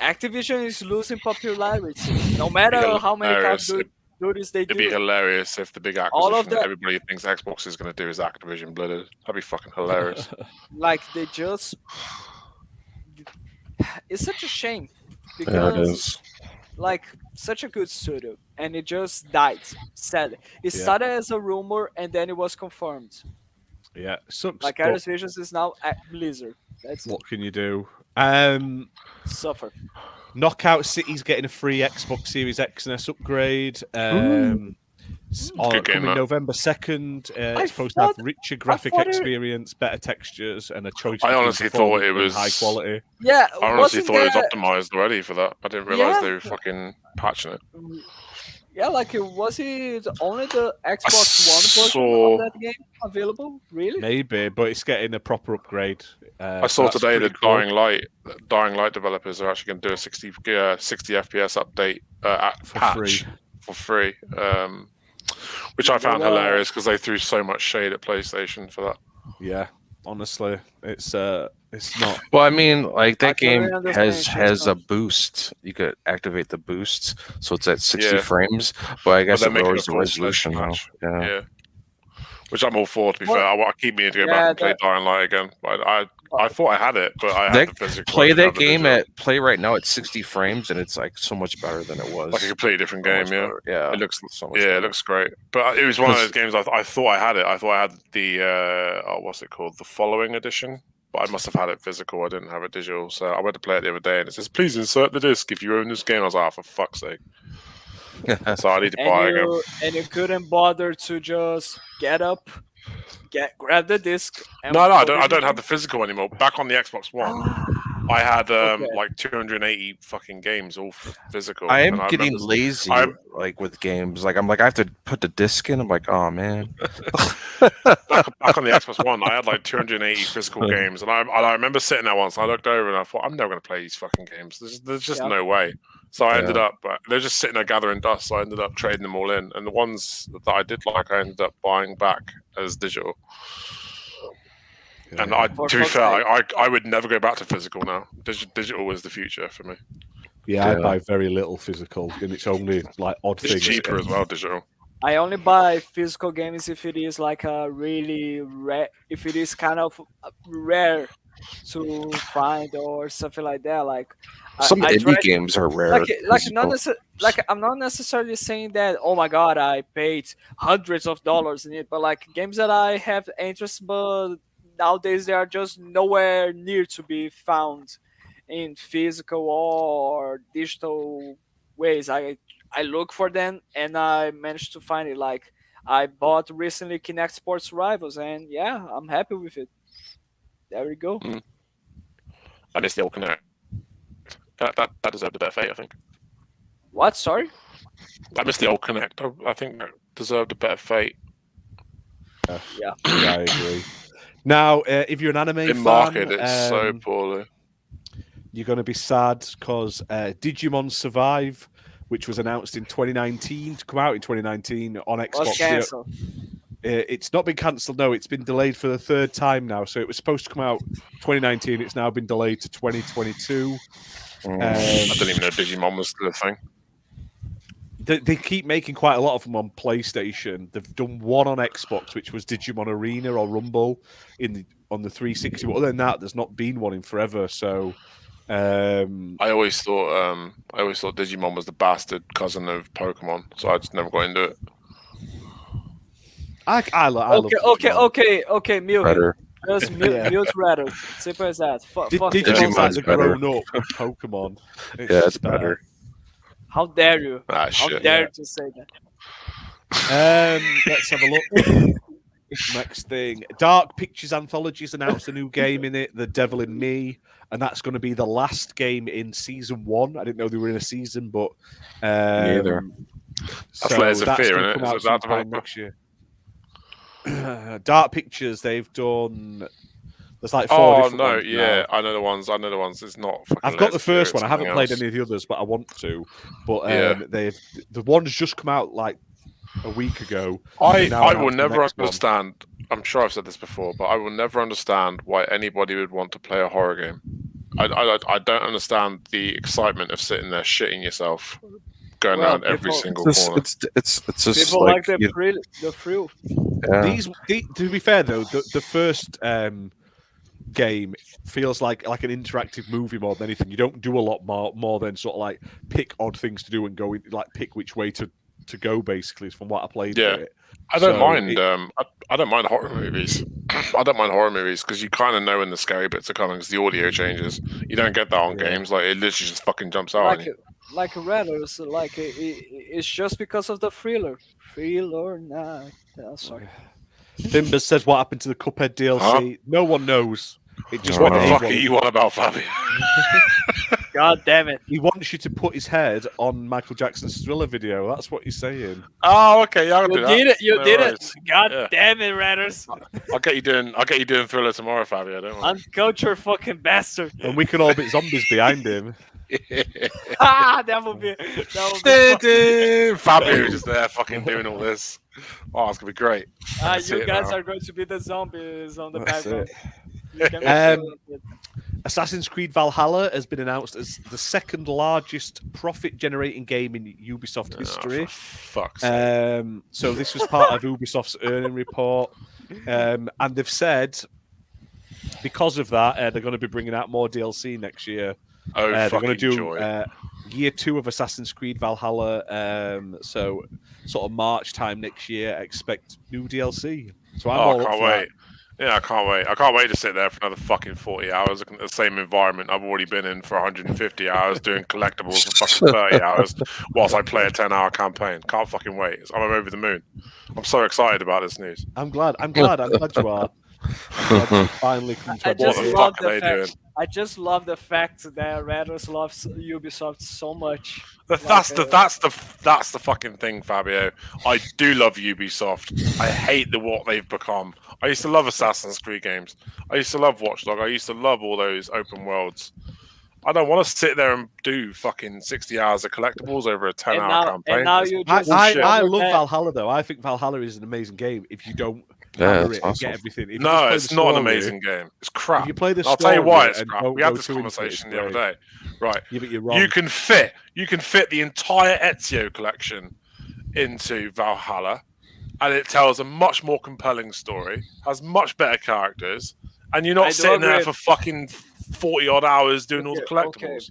Activision is losing popularity, no matter how many Call of Duties they It'd be do. hilarious if the big All of acquisition that- that everybody thinks Xbox is going to do is Activision Blizzard. That'd be fucking hilarious. Like, they just, it's such a shame Yeah, it because is. like, such a good studio, and it just died. Sadly, it Yeah. started as a rumor and then it was confirmed. Yeah, sucks. Like, but Vicarious Visions is now at Blizzard. That's what can you do? suffer. Knockout City's getting a free Xbox Series X and S upgrade. Good game, Coming that. November 2nd. I It's supposed to have thought- richer graphic thought it- experience, better textures, and a choice. I between honestly thought it performance and was- high quality. Yeah, I honestly wasn't thought it there, was optimized already for that. I didn't realize Yeah. they were fucking patching it. Yeah, like, was it only the Xbox One version saw- of that game available? Really? Maybe, but it's getting a proper upgrade. I saw that's today pretty that cool. Dying Light developers are actually going to do a 60 FPS update For patch free. for free, which I found hilarious because they threw so much shade at PlayStation for that. Yeah, honestly, it's not. Well, I mean, like I that game totally understand has your a boost. You could activate the boosts, so it's at 60 Yeah. frames. But I guess they're it making lowers a the full resolution now. patch. Yeah. Yeah. Which I'm all for, to be Well, fair. I keep meaning to go yeah, back and play that- Dying Light again. But I thought I had it, but I had the physical. Play I didn't that have the game visual. play right now at 60 frames, and it's like so much better than it was. like a completely different So game. much Yeah. better. Yeah. It looks so much yeah, better. it looks great. But it was one of those Because- games I thought I had it. I thought I had the what's it called? The following edition. But I must have had it physical. I didn't have it digital. So I went to play it the other day and it says, please insert the disc if you own this game. I was like, oh, for fuck's sake. So I need to buy it again. And you couldn't bother to just get up, grab the disc. And No, I put don't. it I don't in. have the physical anymore. Back on the Xbox One, I had Okay. like 280 fucking games, all physical. I am and getting remember- lazy, I'm- like with games. Like I have to put the disc in. I'm like, oh man. back on the Xbox One, I had like 280 physical games, and I remember sitting there once. And I looked over and I thought, I'm never going to play these fucking games. There's just Yeah. no way. So I ended up. They're just sitting there gathering dust. So I ended up trading them all in, and the ones that I did like, I ended up buying back as digital. And For to be fuck's fair, sake. I would never go back to physical now. Digital was the future for me. Yeah, I Yeah. buy very little physical, and it's only like odd It's things. cheaper as well, digital. I only buy physical games if it is like a really rare, if it is kind of rare to find or something like that. Like Some I indie tried- games are rare. like physical. like I'm not necessarily saying that, oh my god, I paid hundreds of dollars in it, but like games that I have interest, but nowadays they are just nowhere near to be found in physical or digital ways. I look for them and I managed to find it. Like I bought recently Kinect Sports Rivals, and yeah, I'm happy with it. There we go. I missed the old Connect. That deserved a better fate, I think. What? Sorry? I missed the old Connect. I think that deserved a better fate. Yeah, I agree. Now, if you're an anime In fan, market, it's so poorly. you're going to be sad because Digimon Survive, which was announced in 2019 to come out in 2019 on Was Xbox. cancelled. It's not been cancelled. No, it's been delayed for the third time now. So it was supposed to come out 2019. It's now been delayed to 2022. I didn't even know Digimon was still a thing. They keep making quite a lot of them on PlayStation. They've done one on Xbox, which was Digimon Arena or Rumble on the 360. But other than that, there's not been one in forever. So I always thought Digimon was the bastard cousin of Pokemon, so I just never got into it. I love Okay, Milky. Better. Just mute Rattle. Simple as that. Fuck Digimon's like the better. grown up Pokemon. Yeah, it's better. How dare you? Ah, How shit. dare you to say that? Let's have a look. Next thing, Dark Pictures Anthology's announced a new game in it, The Devil in Me, and that's going to be the last game in season 1. I didn't know they were in a season, but Neither. so Layers of that's Fear, gonna innit? come Is out it that sometime developer? next year. Dark Pictures, they've done. There's like 4 different ones now. I know the ones. It's not. I've got the first one. I haven't played any of the others, but I want to. But the one's just come out like a week ago. I Now will announced the never next one. understand. I'm sure I've said this before, but I will never understand why anybody would want to play a horror game. I don't understand the excitement of sitting there shitting yourself, going Well, around every people- single corner. It's just People like like the thrill. yeah. To be fair though, the first game feels like an interactive movie more than anything. You don't do a lot more than sort of like pick odd things to do and go like pick which way to go. Basically, from what I played. Yeah. with it. I don't So mind. I don't mind horror movies. I don't mind horror movies because you kind of know when the scary bits are coming because the audio changes. You don't get that on Yeah. games. Like it literally just fucking jumps out on you. Like Rattles, it's just because of the thriller. Thrill or not? Sorry. Fimbers says what happened to the Cuphead DLC. No one knows. It just What went the fuck are AWOL. you on about, Fabio? God damn it! He wants you to put his head on Michael Jackson's Thriller video. That's what he's saying. Oh, okay. Yeah, I'll do You that. did it! You No did worries. it! God Yeah. damn it, Rattles! I'll get you doing Thriller tomorrow, Fabio. Don't worry. Uncultured fucking bastard! And we can all be zombies behind him. That would be fucking- Fabio just there, fucking doing all this. Oh, it's gonna be great. I see you it guys now. are going to be the zombies on the That's background. it. You can be Um, sure of it. Assassin's Creed Valhalla has been announced as the second largest profit-generating game in Ubisoft history. Oh, for fuck's sake. So this was part of Ubisoft's earning report, and they've said because of that they're going to be bringing out more DLC next year. Oh, They're fucking going to do joy. year 2 of Assassin's Creed Valhalla. So sort of March time next year, expect new DLC. So I'm all I up can't for that. wait. Yeah, I can't wait. I can't wait to sit there for another fucking 40 hours looking at the same environment I've already been in for 150 hours doing collectibles for fucking 30 hours whilst I play a 10-hour campaign. Can't fucking wait. I'm over the moon. I'm so excited about this news. I'm glad you are. I'm glad you finally come to I a just What the decision. love fuck are the they doing? fact. I just love the fact that Rattles loves Ubisoft so much. That's the fucking thing, Fabio. I do love Ubisoft. I hate what they've become. I used to love Assassin's Creed games. I used to love Watch Dogs. I used to love all those open worlds. I don't want to sit there and do fucking 60 hours of collectibles over a 10-hour campaign. And now you just I love that- Valhalla though. I think Valhalla is an amazing game. If you don't Yeah, hammer it's it and awesome. get everything, if you just No, play it's the not an story- amazing game. It's crap. If you play the I'll tell you why story it's and crap. don't We had go this too into it, conversation it's the other great. day. Right. Yeah, but you're wrong. You can fit the entire Ezio collection into Valhalla, and it tells a much more compelling story, has much better characters, and you're I not do sitting there agree. for fucking 40 odd hours doing all the Okay, collectibles.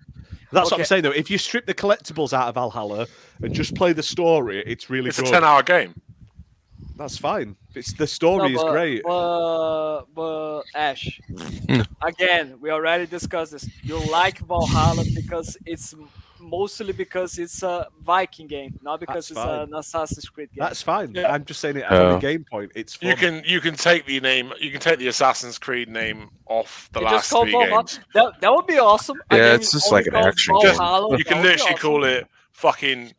That's what Okay. I'm saying though. If you strip the collectibles out of Valhalla and just play the story, it's really It's a good. 10-hour game. That's fine. It's the story is great. But Ash, again, we already discussed this. You like Valhalla because it's mostly because it's a Viking game, not because That's it's fine. an Assassin's Creed game. That's fine. Yeah. I'm just saying it as a Yeah. game point. It's fun. You can take the name. You can take the Assassin's Creed name off the You last just call 3 Valhalla. games. That would be awesome. Yeah, Again, it's just only like an called action game. Valhalla, You that can would be literally awesome. call it fucking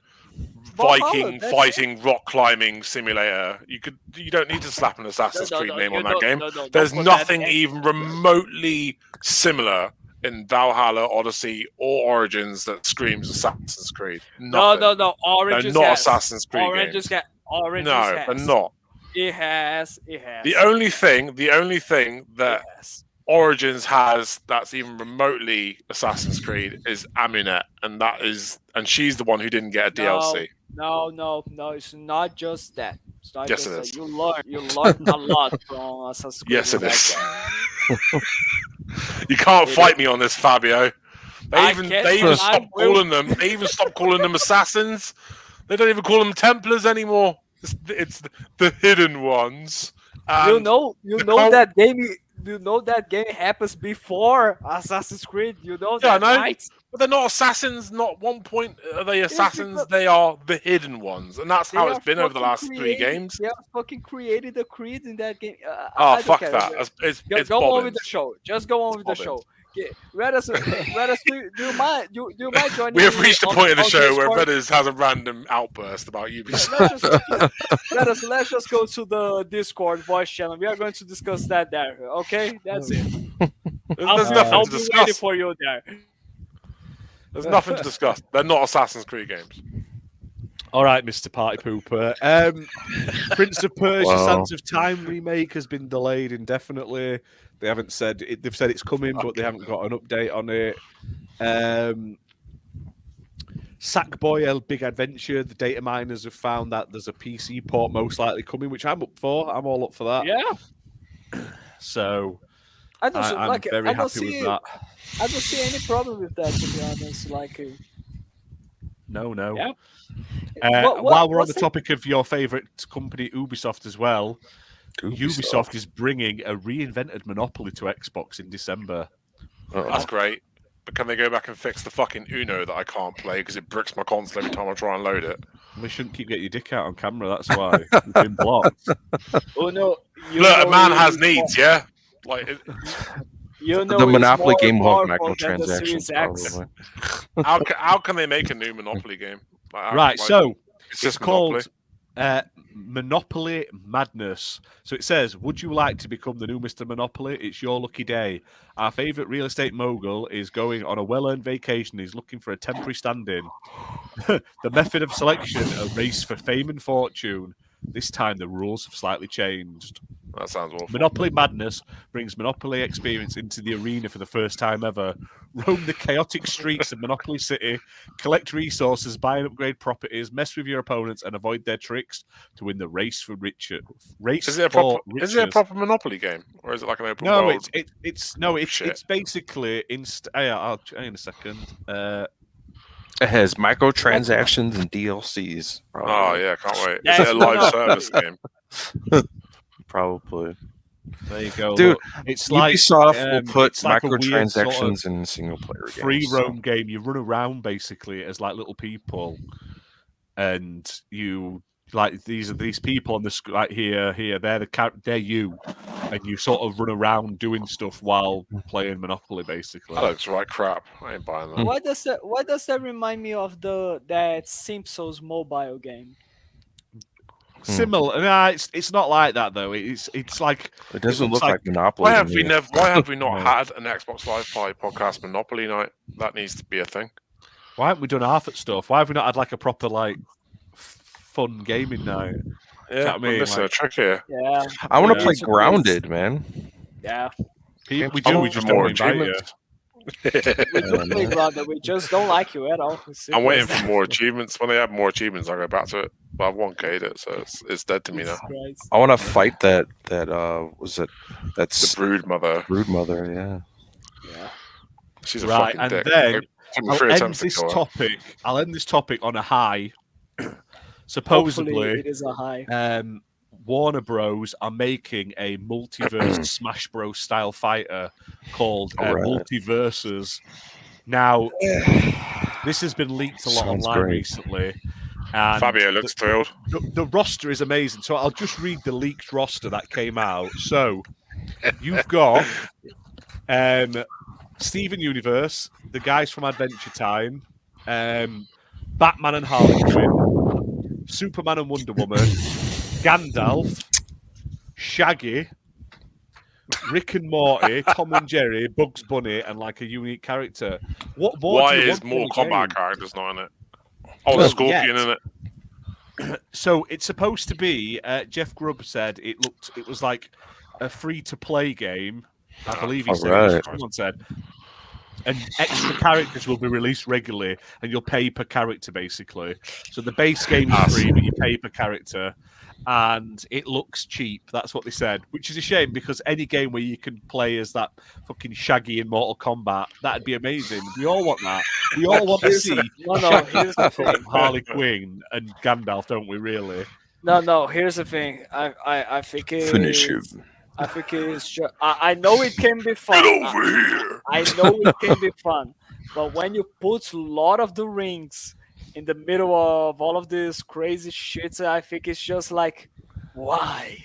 Valhalla, Viking that's fighting rock climbing simulator. You don't need to slap an Assassin's No, Creed no, name you on that don't- game. no, don't There's put that nothing in. even remotely similar in Valhalla, Odyssey, or Origins that screams Assassin's Creed. No, Nothing. no. Oranges They're not yes. Assassin's Creed Oranges games. get oranges. No, yes. they're not. It has. The only thing that Yes. Origins has that's even remotely Assassin's Creed is Amunet, and she's the one who didn't get a DLC. No. It's not just that. It's not Yes, just it that. is. You learn a lot from Assassin's Creed. Yes, in it that is. game. You can't It fight me on this, Fabio. I They can't, even I stopped will. calling them. They even stopped calling them assassins. They don't even call them Templars anymore. It's the hidden ones. You And know cult- that game. You know that game happens before Assassin's Creed. You know Yeah, I that, know. right? But they're not assassins. Not one point are they Yes, assassins. because They are the hidden ones, and that's they how are it's been over the fucking last 3 games. They are fucking created the Creed in that game. Oh, I don't fuck care. that! It's Go on with bobbins. the show. Just go on with the bobbins. show. Okay. Redis, do you mind? Do you mind joining? We have me reached the on- point of the on show where Discord? Reddit has a random outburst about Let's Ubisoft. let's just go to the Discord voice channel. We are going to discuss that there. Okay, that's it. There's nothing I'll to be waiting discuss. for you there. There's nothing to discuss. They're not Assassin's Creed games. All right, Mr. Party Pooper. Prince of Persia: Wow. Sands of Time remake has been delayed indefinitely. They haven't said it. They've said it's coming, but they haven't got an update on it. Sackboy: A Big Adventure. The data miners have found that there's a PC port most likely coming, which I'm up for. I'm all up for that. Yeah, So I don't I'm like. very I don't happy with see. that. I don't see any problem with that, to be honest. Like, No. yeah. While we're on what's the topic of your favourite company, Ubisoft, as well, Ubisoft is bringing a reinvented Monopoly to Xbox in December. That's great. But can they go back and fix the fucking Uno that I can't play because it bricks my console every time I try and load it? We shouldn't keep getting your dick out on camera. That's why you've been blocked. Oh no! Look, a man has needs, yeah. Like, You know, The it's Monopoly more game will have powerful than the Series microtransactions, X. probably. how can they make a new Monopoly game? Like, Right, so it's it's just Monopoly. called Monopoly Madness. So it says, would you like to become the new Mr. Monopoly? It's your lucky day. Our favourite real estate mogul is going on a well-earned vacation. He's looking for a temporary stand-in. The method of selection, a race for fame and fortune. This time the rules have slightly changed. That sounds awful. Monopoly Madness brings Monopoly experience into the arena for the first time ever. Roam the chaotic streets of Monopoly City, collect resources, buy and upgrade properties, mess with your opponents, and avoid their tricks to win the race for riches. Is it a proper Monopoly game, or is it like an open No, world? it's basically I'll in a second. It has microtransactions and DLCs. Oh Probably. yeah, can't wait. Is That's it a live Monopoly. service game? Probably. There you go, Dude, look. It's like Ubisoft will put it's like a weird microtransactions sort of in single player free games. roam game. You run around basically as like little people, and you like these people on the like here. They're you, and you sort of run around doing stuff while playing Monopoly basically. That looks right crap. I ain't buying that. Why does that remind me of that Simpsons mobile game? Similar. Nah, it's not like that though. It's like It doesn't looks look like Monopoly. Why to have we me. never? Why have we not No. had an Xbox Live Party podcast Monopoly night? That needs to be a thing. why haven't we done half at stuff? Why have we not had like a proper like fun gaming night? Yeah, what I mean? we're missing Like- a trick here. Yeah, I want to Yeah. play It's a Grounded, man. yeah. We I do. We want just more don't invite you. achievements. We do play Grounded. We just don't like you at all. I'm waiting for more achievements. When they have more achievements, I'll go back to it. But I've 1K'd it, so it's dead to me now. I want to fight that was it? That's The brood mother. Brood Mother, yeah. Yeah. She's a Right, fucking and dick. then It took me I'll 3 end attempts to this kill her. topic. I'll end this topic on a high. Hopefully, Supposedly, it is a high. Warner Bros are making a multiverse Smash Bros style fighter called Alright. Multiverses. Now, this has been leaked a lot Sounds online great. recently. And Fabio looks thrilled. the roster is amazing. So I'll just read the leaked roster that came out. So you've got Steven Universe, the guys from Adventure Time, Batman and Harley Quinn, Superman and Wonder Woman, Gandalf, Shaggy, Rick and Morty, Tom and Jerry, Bugs Bunny, and like a unique character. What more Why do you is want from Mortal the Kombat game? characters not in it? Oh, Well, Scorpion yet. in it. So it's supposed to be. Jeff Grubb said it was like a free-to-play game. I believe he said. Alright. Someone said, and extra characters will be released regularly, and you'll pay per character basically. So the base game is free, but you pay per character, and it looks cheap. That's what they said, which is a shame because any game where you can play as that fucking Shaggy in Mortal Kombat, that'd be amazing. We all want that. We all want to see Here's the thing. Harley Quinn and Gandalf, don't we? Really? No. Here's the thing. I think it. Finish him. I think it's just. I know it can be fun. Here. I know it can be fun, but when you put Lord of the Rings in the middle of all of this crazy shit, I think it's just like, why?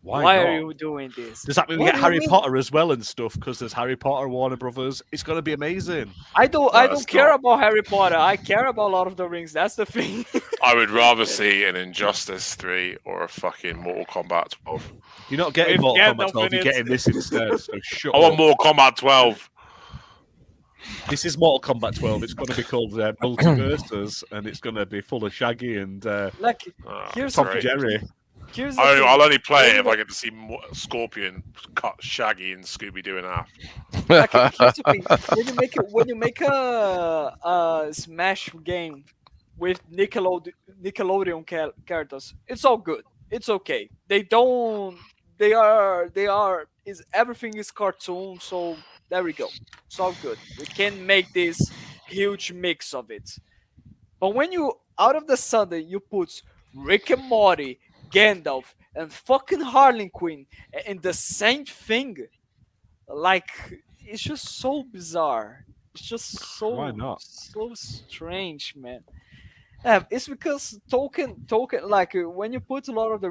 Why not? are you doing this? Does that mean we What get do you Harry mean? Potter as well and stuff? Because there's Harry Potter, Warner Brothers. It's going to be amazing. I don't it's care not. about Harry Potter. I care about Lord of the Rings. That's the thing. I would rather see an Injustice 3 or a fucking Mortal Kombat 12. You're not getting With Mortal Gandalf Kombat 12, in you're it. getting this instead. So shut I want up. Mortal Kombat 12. This is Mortal Kombat 12. It's going to be called Multiverses, and it's going to be full of Shaggy and Like, Oh, here's Tom the and thing. Jerry. Here's the thing. I'll only play it if I get to see Scorpion cut Shaggy and Scooby-Doo in half. Like, here's the thing. When you make a Smash game with Nickelodeon characters, it's all good. It's okay. Everything is cartoon, so there we go. It's all good. We can make this huge mix of it. But when you out of the sudden you put Rick and Morty, Gandalf, and fucking Harley Quinn in the same thing, like it's just so bizarre. It's just so Why not? so strange, man. It's because Tolkien, like when you put Lord of the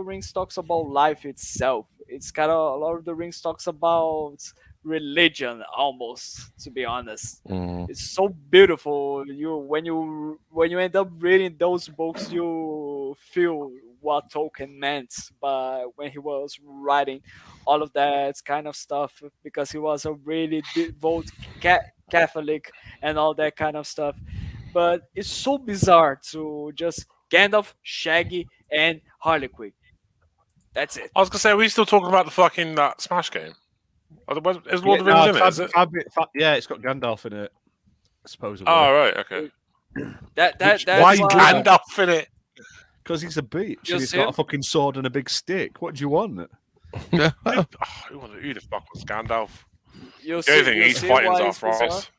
Rings talks about life itself. It's kind of Lord of the Rings talks about religion almost, to be honest. Mm. It's so beautiful. When you end up reading those books, you feel what Tolkien meant by when he was writing all of that kind of stuff, because he was a really devout Catholic and all that kind of stuff. But it's so bizarre to just Gandalf, Shaggy, and Harley Quinn. That's it. I was gonna say, are we still talking about the fucking that Smash game? Is Lord of the Yeah, Rings in it? Is it? yeah, it's got Gandalf in it, supposedly. Oh right, okay. That's why you do that? Gandalf in it. Because he's a bitch. You And he's see got him? a fucking sword and a big stick. What do you want? Who the fuck was Gandalf? You The only thing he's see fighting is why it's bizarre? Arthros.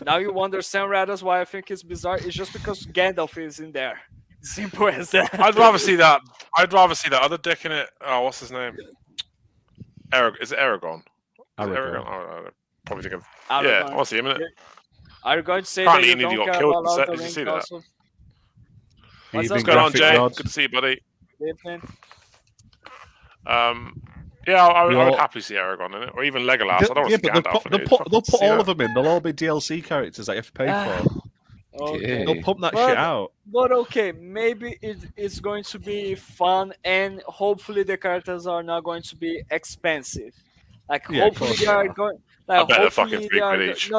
Now you understand, Rados, why I think it's bizarre. It's just because Gandalf is in there. Simple as that. I'd rather see that. I'd rather see that other dick in it. Oh, what's his name? Is it Aragorn? Is it Aragorn. Oh, I probably think of. Aragorn. Yeah, I want to see him in it. Are you going to say Apparently that you he nearly don't got care killed about in the Lord set. of the Did you Rings see that? also? What's Even What's going on, graphic Jay? gods. Good to see you, buddy. Nathan? Yeah, I We would all- happily see Aragorn in it, or even Legolas. I don't want Yeah, to see but Gandalf in they'll it. put, Fucking they'll put see all that. of them in. They'll all be DLC characters that you have to pay Ah, for. Okay. They'll pump that But- shit out. But okay, maybe it's going to be fun, and hopefully the characters are not going to be expensive. Like Yeah, of hopefully course they they are are. going. I Like bet they're hopefully fucking they are. 3 quid each.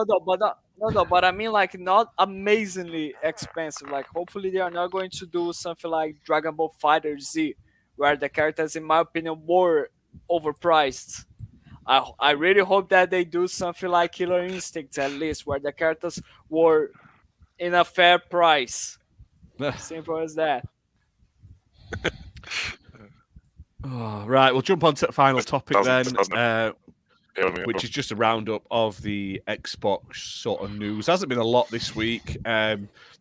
No, but I mean like not amazingly expensive. Like hopefully they are not going to do something like Dragon Ball Fighter Z, where the characters, in my opinion, were overpriced. I really hope that they do something like Killer Instinct, at least, where the characters were in a fair price. Simple as that. Oh, right, we'll jump on to the final topic doesn't- then, Yeah, which is just a roundup of the Xbox sort of news. There hasn't been a lot this week. There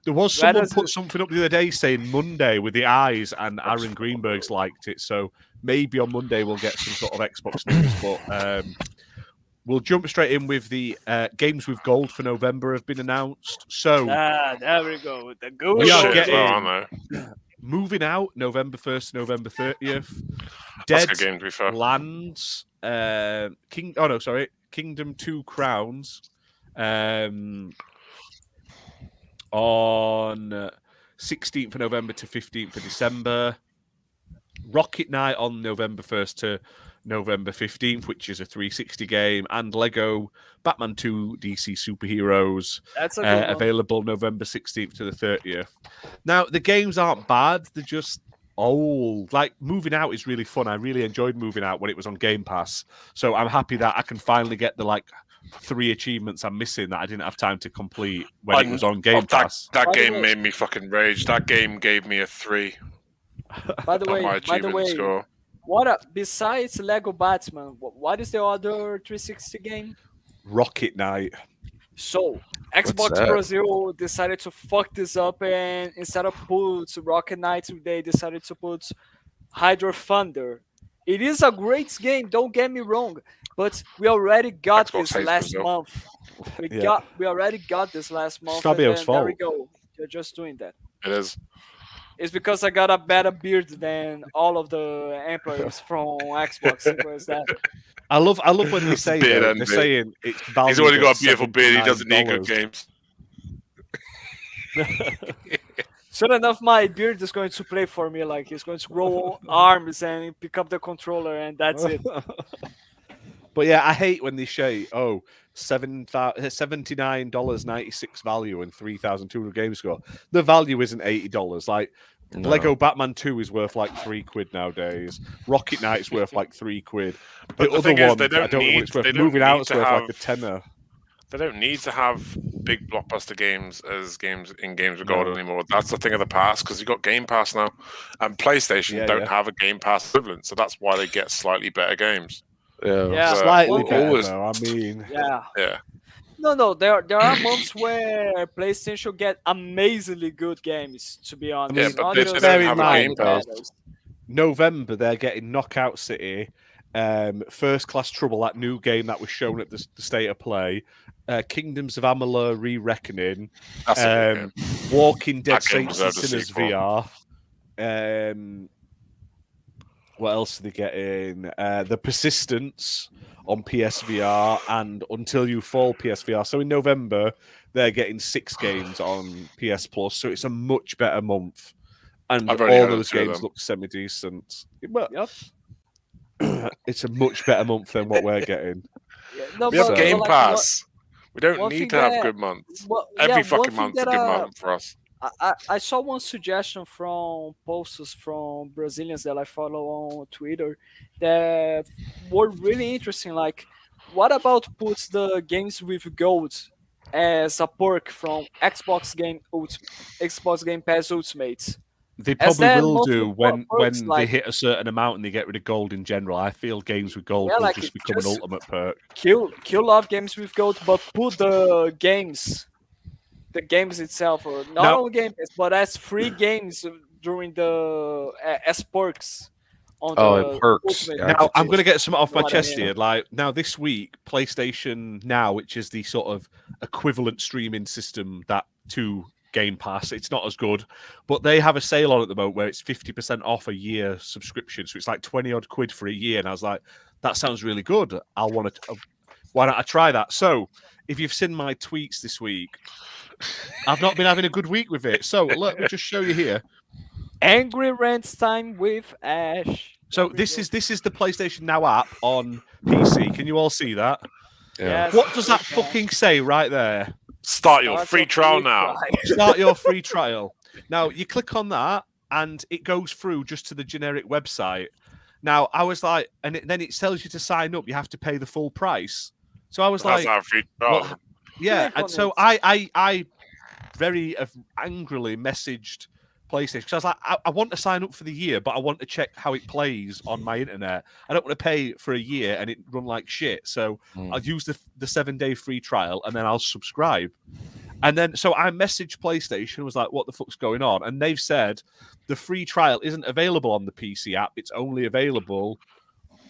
was someone does put it- something up the other day saying Monday with the eyes, and Aaron Greenberg's liked it. So maybe on Monday we'll get some sort of Xbox news. But we'll jump straight in with the games with gold for November have been announced. So There we go. The good We are shit as getting- well, I know. moving out November 1st, November 30th. That's a Dead good game, to be fair. Lands, Kingdom 2 Crowns, on 16th of November to 15th of December. Rocket Knight on November 1st to November 15th, which is a 360 game, and Lego Batman 2 DC Superheroes That's a good one. available November 16th to the 30th. Now, the games aren't bad, they're just old. Like, Moving Out is really fun. I really enjoyed Moving Out when it was on Game Pass. So I'm happy that I can finally get the, 3 achievements I'm missing that I didn't have time to complete when it was on Game Pass. That game made me fucking rage. That game gave me a 3 By the on my way, achievement score. Besides Lego Batman, what is the other 360 game? Rocket Knight. So Xbox that? Brazil decided to fuck this up, and instead of put Rocket Knight, they decided to put Hydro Thunder. It is a great game, don't get me wrong, but we already got Xbox this hates last Brazil. month. We already got this last month, and Fabio's then there we fault. go. You're just doing that. It is. It's because I got a better beard than all of the employees from Xbox. Simple as that. I love when they say Beard that. and They're beard. saying it's valued. He's already at got a beautiful beard. He doesn't need good $79. games. Soon enough, my beard is going to play for me. Like, he's going to grow arms and pick up the controller, and that's it. But yeah, I hate when they say, $79.96 value and 3,200 game score. The value isn't $80. Like, No. Lego Batman 2 is worth like £3 nowadays. Rocket Knight's worth like £3. But the thing is, they I don't don't know what need- it's worth. they don't Moving need Out's to worth like have- a tenner. They don't need to have big blockbuster games as games with gold No. anymore. That's the thing of the past because you've got Game Pass now, and PlayStation Yeah, don't yeah. have a Game Pass equivalent, so that's why they get slightly better games. Yeah. Slightly Well, better, always- though. I mean, Yeah. Yeah, No. There are months where PlayStation get amazingly good games. To be honest, Yeah, but Not they just don't have a like Game Pass. betas. November, they're getting Knockout City, First Class Trouble, that new game that was shown at the State of Play, Kingdoms of Amalur Re-Reckoning, that's a good game. Walking Dead That game Saints and deserved a Sinners sequel. VR. What else are they getting? The Persistence on PSVR and Until You Fall PSVR. So in November, they're getting 6 games on PS Plus. So it's a much better month. And I've only all heard of those 2 of games them. look semi-decent. But Yep. it's a much better month than what we're getting. Yeah, no, We have but Game like, Pass. We don't one need thing to have that- good months. Every Every fucking month's a good month for us. I saw one suggestion from posts from Brazilians that I follow on Twitter that were really interesting. Like, what about puts the games with gold as a perk from Xbox Game Pass Ultimate? They As probably that will monthly do when perks, they like- hit a certain amount and they get rid of gold in general. I feel games with gold Yeah, will like, just it become just- an ultimate perk. Kill love games with gold, but put the games itself, or not Now- on Game Pass, but as free games during the as perks on Oh, the perks. Ultimate Yeah, Now, I'm going to Edition. get something off my What I chest mean. here. Like, now this week, PlayStation Now, which is the sort of equivalent streaming system that to Game Pass, it's not as good, but they have a sale on at the moment where it's 50% off a year subscription. So it's like 20 odd quid for a year. And I was like, that sounds really good. I'll want to. Why don't I try that? So, if you've seen my tweets this week, I've not been having a good week with it. So let me just show you here. Angry Rants time with Ash. So There we this go. is the PlayStation Now app on PC. Can you all see that? Yeah. Yes, What does that okay. fucking say right there? Start your Starts free off trial with now. try. Start your free trial. Now you click on that and it goes through just to the generic website. Now I was like, then it tells you to sign up. You have to pay the full price. So I was That's like, our free trial. well, yeah. Click on And so it. I very angrily messaged PlayStation because I was like, I want to sign up for the year, but I want to check how it plays on my internet. I don't want to pay for a year and it run like shit. So I'll use the 7-day free trial and then I'll subscribe. And then so I messaged PlayStation, was like, what the fuck's going on? And they've said the free trial isn't available on the PC app. It's only available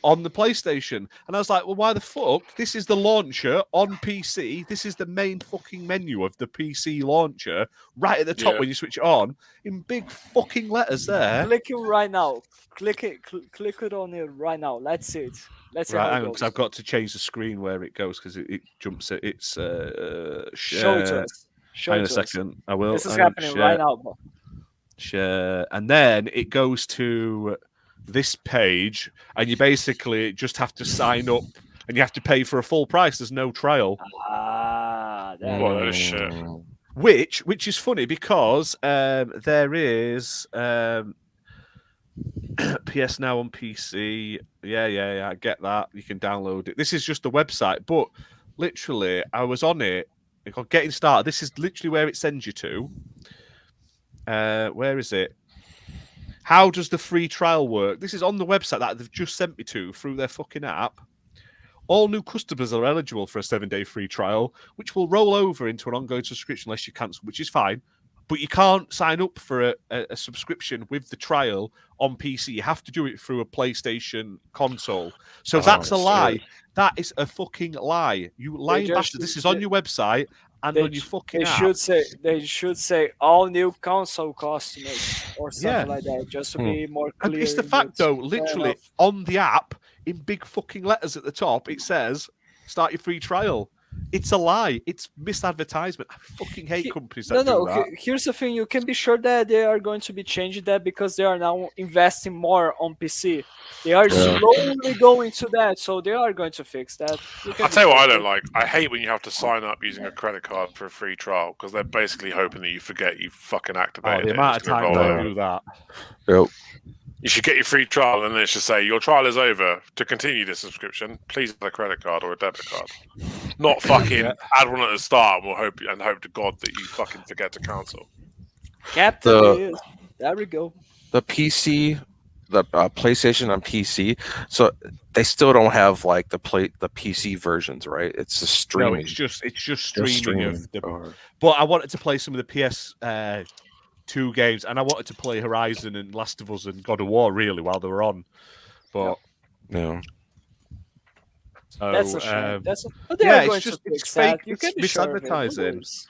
on the PlayStation. And I was like, well, why the fuck? This is the launcher on PC. This is the main fucking menu of the PC launcher right at the top Yeah. when you switch it on in big fucking letters there. Click it right now. Click it on it right now. Let's see it. Let's see Right, how hang it on, goes. because I've got to change the screen where it goes because it jumps it. It's Show it to share. us. Show Hang it on a to us. second. I will. This is hang on, happening share. right now. Bro. Share, and then it goes to this page, and you basically just have to sign up, and you have to pay for a full price. There's no trial. That Well, that is shit. Which is funny because there is PS Now on PC. Yeah, I get that. You can download it. This is just the website, but literally, I was on it. Getting started. This is literally where it sends you to. Where is it? How does the free trial work? This is on the website that they've just sent me to through their fucking app. All new customers are eligible for a 7-day free trial, which will roll over into an ongoing subscription unless you cancel, which is fine. But you can't sign up for a subscription with the trial on PC. You have to do it through a PlayStation console. So that's a lie. That is a fucking lie. You lying bastard. This is on your website and on your fucking app. They should say all new console customers or something like that, just to be more clear. And it's the fact, though, literally on the app, in big fucking letters at the top, it says, start your free trial. It's a lie. It's misadvertisement. I fucking hate companies that do that. Here's the thing. You can be sure that they are going to be changing that because they are now investing more on PC. They are slowly going to that, so they are going to fix that. I'll tell you what I don't like. I hate when you have to sign up using a credit card for a free trial because they're basically hoping that you forget you fucking activated the it. amount of time they do that. Yep. You should get your free trial and then it should say, your trial is over. To continue this subscription, please have a credit card or a debit card. Not fucking add one at the start and hope to God that you fucking forget to cancel. Captain, there we go. The PC, the PlayStation on PC, so they still don't have like the PC versions, right? It's the streaming. No, it's just streaming of the. But I wanted to play some of the PS2 games, and I wanted to play Horizon and Last of Us and God of War really while they were on. But so, that's a shame. But they are going to fix that. You can be misadvertising.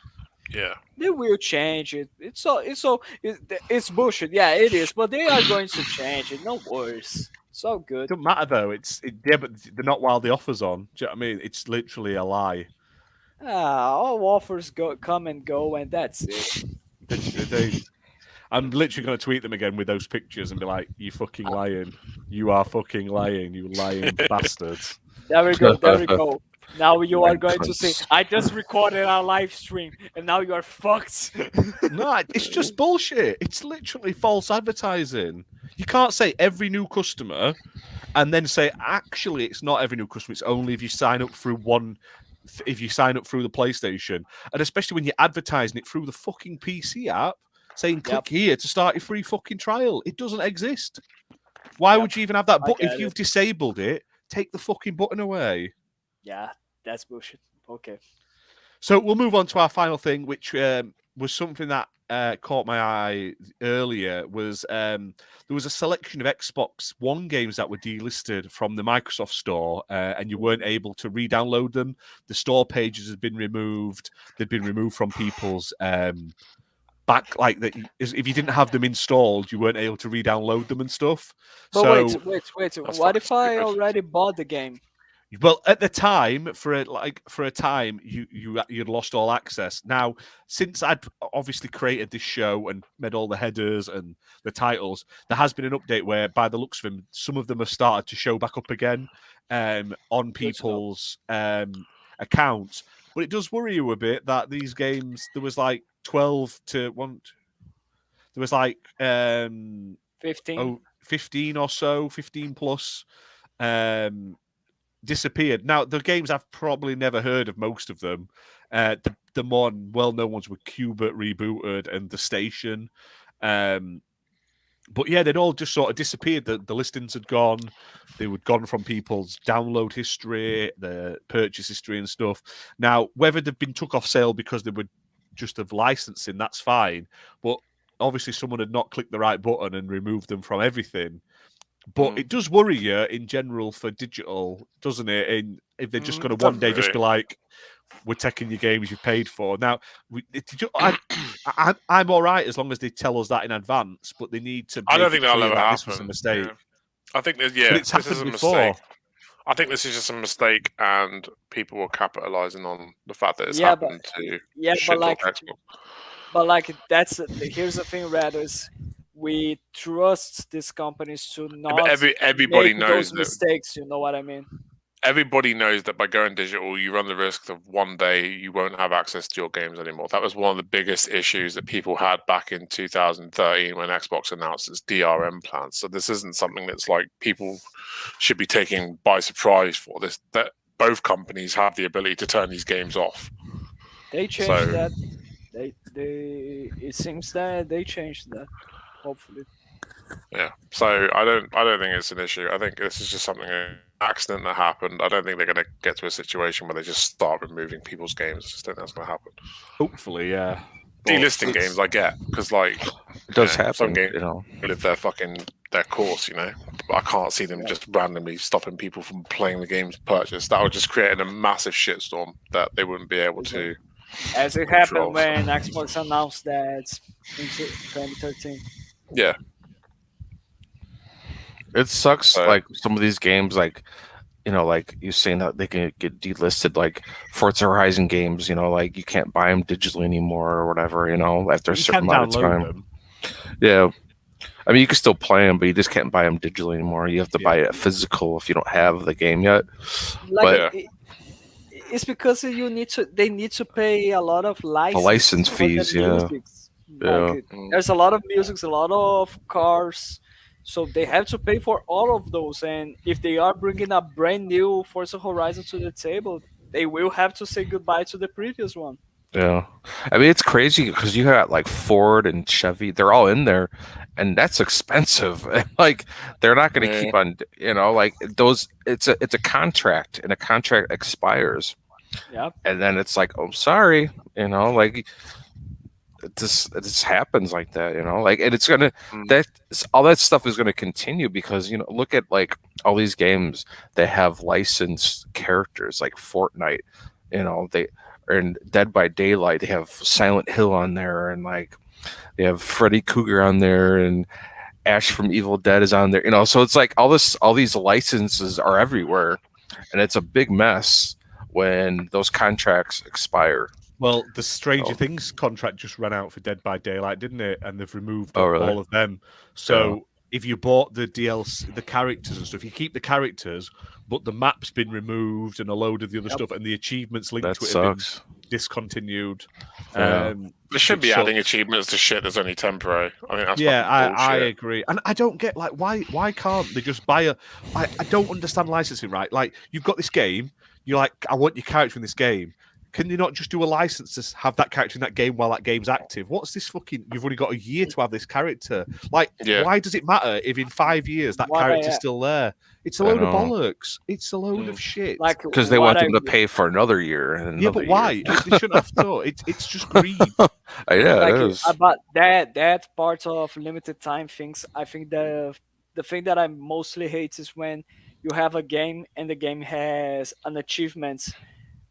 Yeah, they will change it. It's bullshit. Yeah, it is. But they are going to change it. No worries. So good. It doesn't matter though. But they're not while the offer's on. Do you know what I mean? It's literally a lie. All offers come and go, and that's it. I'm literally going to tweet them again with those pictures and be like, "You fucking lying! You are fucking lying! You lying bastards!" There we go. There we go. Now you are going to say, "I just recorded our live stream, and now you are fucked." No, it's just bullshit. It's literally false advertising. You can't say every new customer, and then say actually it's not every new customer. It's only if you sign up through if you sign up through the PlayStation, and especially when you're advertising it through the fucking PC app, saying click here to start your free fucking trial. It doesn't exist. Why would you even have that? But if you've disabled it, take the fucking button away. Yeah, that's bullshit. Okay. So we'll move on to our final thing, which was something that caught my eye earlier. Was there was a selection of Xbox One games that were delisted from the Microsoft Store, and you weren't able to re-download them. The store pages had been removed. They'd been removed from people's back, like that. If you didn't have them installed, you weren't able to re-download them and stuff. But so, wait. What if I already bought the game? Well, at the time, for a time, you'd lost all access. Now, since I'd obviously created this show and made all the headers and the titles, there has been an update where, by the looks of them, some of them have started to show back up again on people's accounts. But it does worry you a bit that these games, there was like 12 to 1. There was like 15 or so, 15 plus. Disappeared. Now, the games I've probably never heard of most of them. The more well-known ones were Qbert Rebooted and The Station. But yeah, they'd all just sort of disappeared. The listings had gone. They were gone from people's download history, the purchase history and stuff. Now, whether they've been took off sale because they were just of licensing, that's fine. But obviously someone had not clicked the right button and removed them from everything. But it does worry you in general for digital, doesn't it? And if they're just going to one day just be like, we're taking your games you've paid for. Now, I'm all right as long as they tell us that in advance, but they need to. I don't think that'll ever happen. This was a mistake. Yeah. I think that, but it's happened before. Mistake. I think this is just a mistake, and people were capitalizing on the fact that it's happened to. Yeah, but like that's here's the thing, Radders. we trust these companies to But not everybody make knows those that. mistakes. You know what I mean? Everybody knows that by going digital, you run the risk of one day you won't have access to your games anymore. That was one of the biggest issues that people had back in 2013 when Xbox announced its DRM plans. So this isn't something that's like people should be taken by surprise for this. That both companies have the ability to turn these games off. They changed So that. It seems that they changed that. Hopefully. yeah, so I don't think it's an issue. I think this is just something an accident that happened. I don't think they're going to get to a situation where they just start removing people's games. I just don't think that's going to happen. Hopefully, yeah. But Delisting it's- games, I get, because like It does some happen, games you know. live their course. But I can't see them just randomly stopping people from playing the games purchased. That would just create a massive shitstorm that they wouldn't be able to. As it happened when Xbox announced that in 2013. Yeah, It sucks. So- Like some of these games, like like you're saying that they can get delisted, like Forza Horizon games. Like you can't buy them digitally anymore or whatever. After a you certain can amount of download time. them. Yeah, I mean you can still play them, but you just can't buy them digitally anymore. You have to Yeah. buy it physical if you don't have the game yet. Like But it's because they need to pay a lot of license for the fees, yeah. musics. Yeah. Like there's a lot of music, a lot of cars, so they have to pay for all of those. And if they are bringing a brand new Forza Horizon to the table, they will have to say goodbye to the previous one. Yeah, I mean it's crazy because you got like Ford and Chevy; they're all in there, and that's expensive. Like they're not going to Yeah. keep on, like those. It's a contract, and a contract expires, Yeah, and then it's like, oh, sorry, like it just happens like that, like, and it's gonna all that stuff is gonna continue because look at like all these games that have licensed characters like Fortnite, they. And Dead by Daylight, they have Silent Hill on there, and like they have Freddy Krueger on there, and Ash from Evil Dead is on there. So it's like all these licenses are everywhere, and it's a big mess when those contracts expire. Well, the Stranger Oh. Things contract just ran out for Dead by Daylight, didn't it? And they've removed Oh, really? all of them. So if you bought the DLC, the characters and stuff, you keep the characters, but the map's been removed and a load of the other stuff, and the achievements linked That to it have been sucks. discontinued. Yeah. They should be So- adding achievements to shit that's only temporary. I think that's Yeah, fucking I bullshit. agree, and I don't get like why can't they just buy I don't understand licensing, right? Like you've got this game, you're like, I want your character in this game. Can you not just do a license to have that character in that game while that game's active? What's this fucking? You've only got a year to have this character. Like, Yeah. why does it matter if in 5 years that What I- character's still there? It's a I load of know. bollocks. It's a load of shit. like Because they what want them I- to pay for another year. And yeah, another but why? year. They shouldn't have to. It's just greed. Yeah, like it is. about that part of limited time things. I think the thing that I mostly hate is when you have a game and the game has an achievement,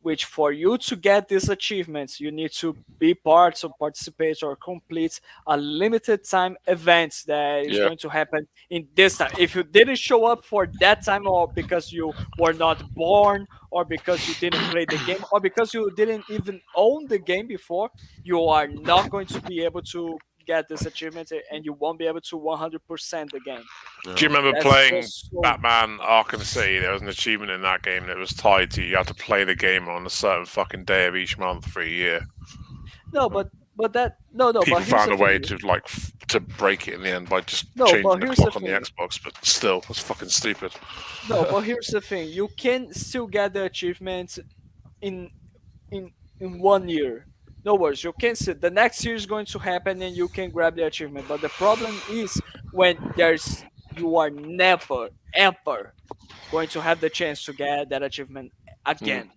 which for you to get these achievements you need to be part or participate or complete a limited time event that is Yeah. going to happen in this time. If you didn't show up for that time, or because you were not born, or because you didn't play the game, or because you didn't even own the game before, you are not going to be able to get this achievement, and you won't be able to 100% the game. Do you remember That's playing just so- Batman Arkham City? There was an achievement in that game that was tied to you had to play the game on a certain fucking day of each month for a year. No, but that no. People but here's found the a way thing. to to break it in the end by just No, changing but the here's clock the on the thing. Xbox. But still, that's fucking stupid. No, but here's the thing: you can still get the achievements in 1 year. No worries, you can see the next year is going to happen, and you can grab the achievement. But the problem is when you are never ever going to have the chance to get that achievement again.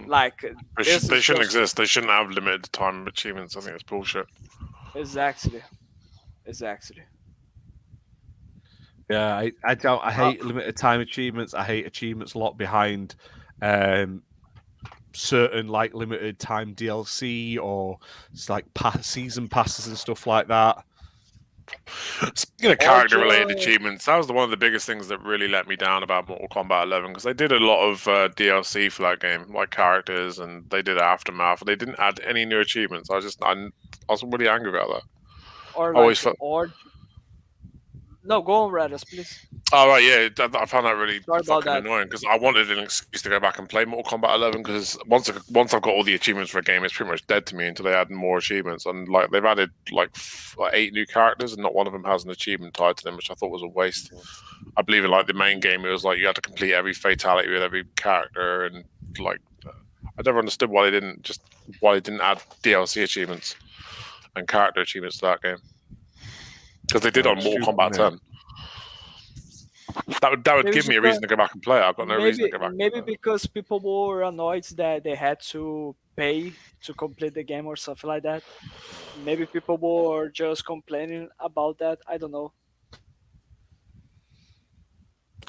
Like They, this they is shouldn't just- exist. They shouldn't have limited time achievements. I think it's bullshit. Exactly. Yeah, I don't. I hate limited time achievements. I hate achievements locked behind certain like limited time DLC or it's like season passes and stuff like that. Speaking of character-related Ultra- achievements, that was one of the biggest things that really let me down about Mortal Kombat 11 because they did a lot of DLC for that game, like characters, and they did Aftermath. They didn't add any new achievements. I was really angry about that. Or Always like, felt- No, go on, Radis, please. Oh right, yeah, I found that really Sorry about fucking that. annoying because I wanted an excuse to go back and play Mortal Kombat 11 because once I've got all the achievements for a game, it's pretty much dead to me until they add more achievements. And like they've added like 8 new characters, and not one of them has an achievement tied to them, which I thought was a waste. I believe in like the main game, it was like you had to complete every fatality with every character, and like I never understood why they didn't add DLC achievements and character achievements to that game because they did on Mortal Kombat 10. That would give me a reason to go back and play it. I've got no reason to go back. Maybe because people were annoyed that they had to pay to complete the game or something like that. Maybe people were just complaining about that. I don't know.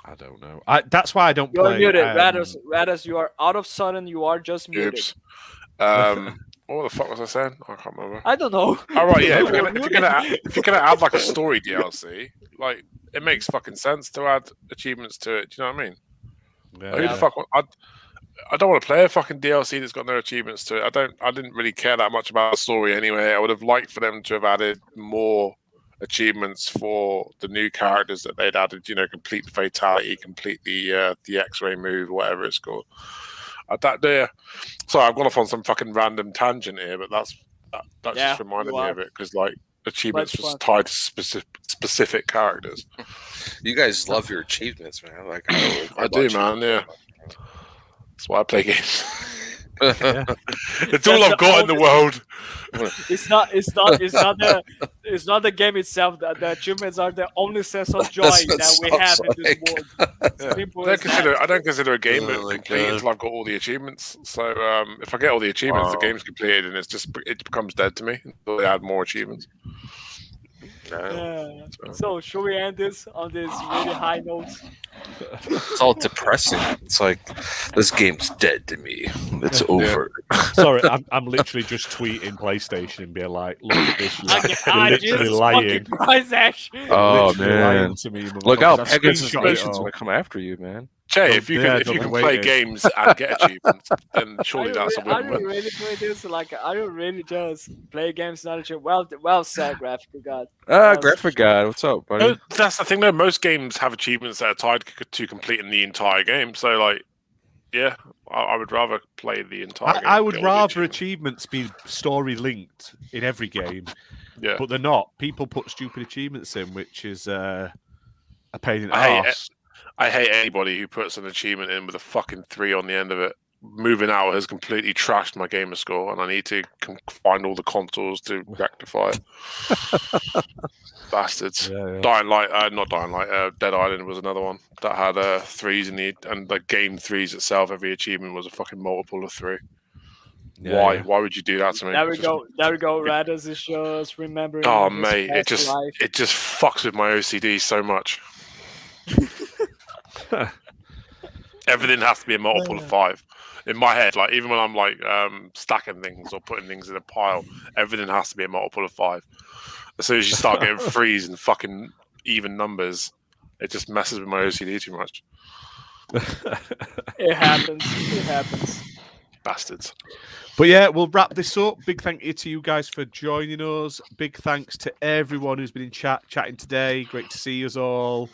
I don't know. That's why I don't You're play. muted, Radis. You are out of sudden. You are just muted. Oops. What the fuck was I saying? I can't remember. I don't know. All right, yeah. If you're gonna add like a story DLC, like it makes fucking sense to add achievements to it. Do you know what I mean? Yeah, Like, who the fuck? I don't want to play a fucking DLC that's got no achievements to it. I didn't really care that much about the story anyway. I would have liked for them to have added more achievements for the new characters that they'd added. You know, complete the fatality, complete the X-ray move, whatever it's called. Sorry, I've gone off on some fucking random tangent here, but that just reminded me of it because like achievements was tied to specific characters. You guys love your achievements, man. Like I do, man. Yeah, that's why I play games. Yeah. It's all I've got in the world. It's not the game itself. The achievements are the only sense of joy that we have in this world. I don't consider a game complete until I've got all the achievements. So if I get all the achievements, the game's completed, and it becomes dead to me until they add more achievements. Yeah. So should we end this on this really high note? It's all depressing. It's like this game's dead to me. It's over. Sorry, I'm literally just tweeting PlayStation and being like, "Look at this! You're literally lying." Oh man! To me, Look out, I've Pegasus screenshot it Nation's all. gonna come after you, man. Jay, if you can be play waiting. games and get achievements, then surely that's a I win-win. don't really play this. Like I don't really just play games. Not achievement. Well said, graphic god. Graphic God, what's up, buddy? No, that's the thing, though. Most games have achievements that are tied to completing the entire game. So, like, yeah, I would rather play the entire game. I would rather achievements be story linked in every game, but they're not. People put stupid achievements in, which is a pain in the ass. I hate anybody who puts an achievement in with a fucking 3 on the end of it. Moving out has completely trashed my gamer score, and I need to find all the consoles to rectify it. Bastards. Yeah. Dying Light, not Dying Light. Dead Island was another one that had 3s in and the game 3s itself. Every achievement was a fucking multiple of 3. Yeah, Why? yeah. Why would you do that to me? There we go. Radis is just remembering. Oh his mate, it past life. just fucks with my OCD so much. Everything has to be a multiple of 5 in my head. Like even when I'm like stacking things or putting things in a pile, everything has to be a multiple of 5. As soon as you start getting 3s and fucking even numbers, it just messes with my OCD too much. It happens. Bastards. But yeah, we'll wrap this up. Big thank you to you guys for joining us. Big thanks to everyone who's been in chatting today. Great to see us all.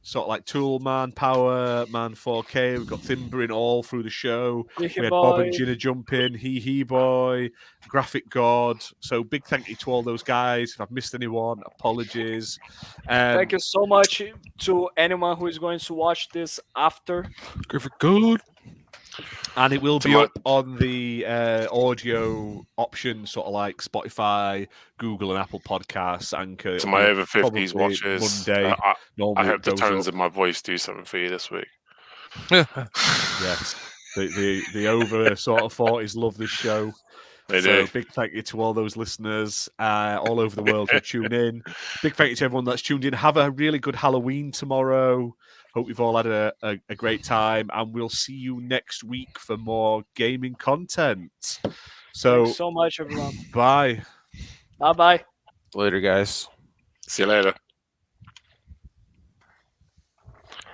Sort of like Tool Man, Power Man 4K. We've got Thimber in all through the show. We had Bob and Gina jump in. He Boy, Graphic God. So big thank you to all those guys. If I've missed anyone, apologies. Thank you so much to anyone who is going to watch this after. Graphic God. And it will be up on the audio option, sort of like Spotify, Google, and Apple Podcasts, Anchor. To my over 50s watchers, Monday. I hope the tones of my voice do something for you this week. Yes, the over sort of 40s love this show. They do. Big thank you to all those listeners all over the world who tune in. Big thank you to everyone that's tuned in. Have a really good Halloween tomorrow. Hope you've all had a great time, and we'll see you next week for more gaming content. So, thanks so much, everyone. Bye. Bye. Later, guys. See you later.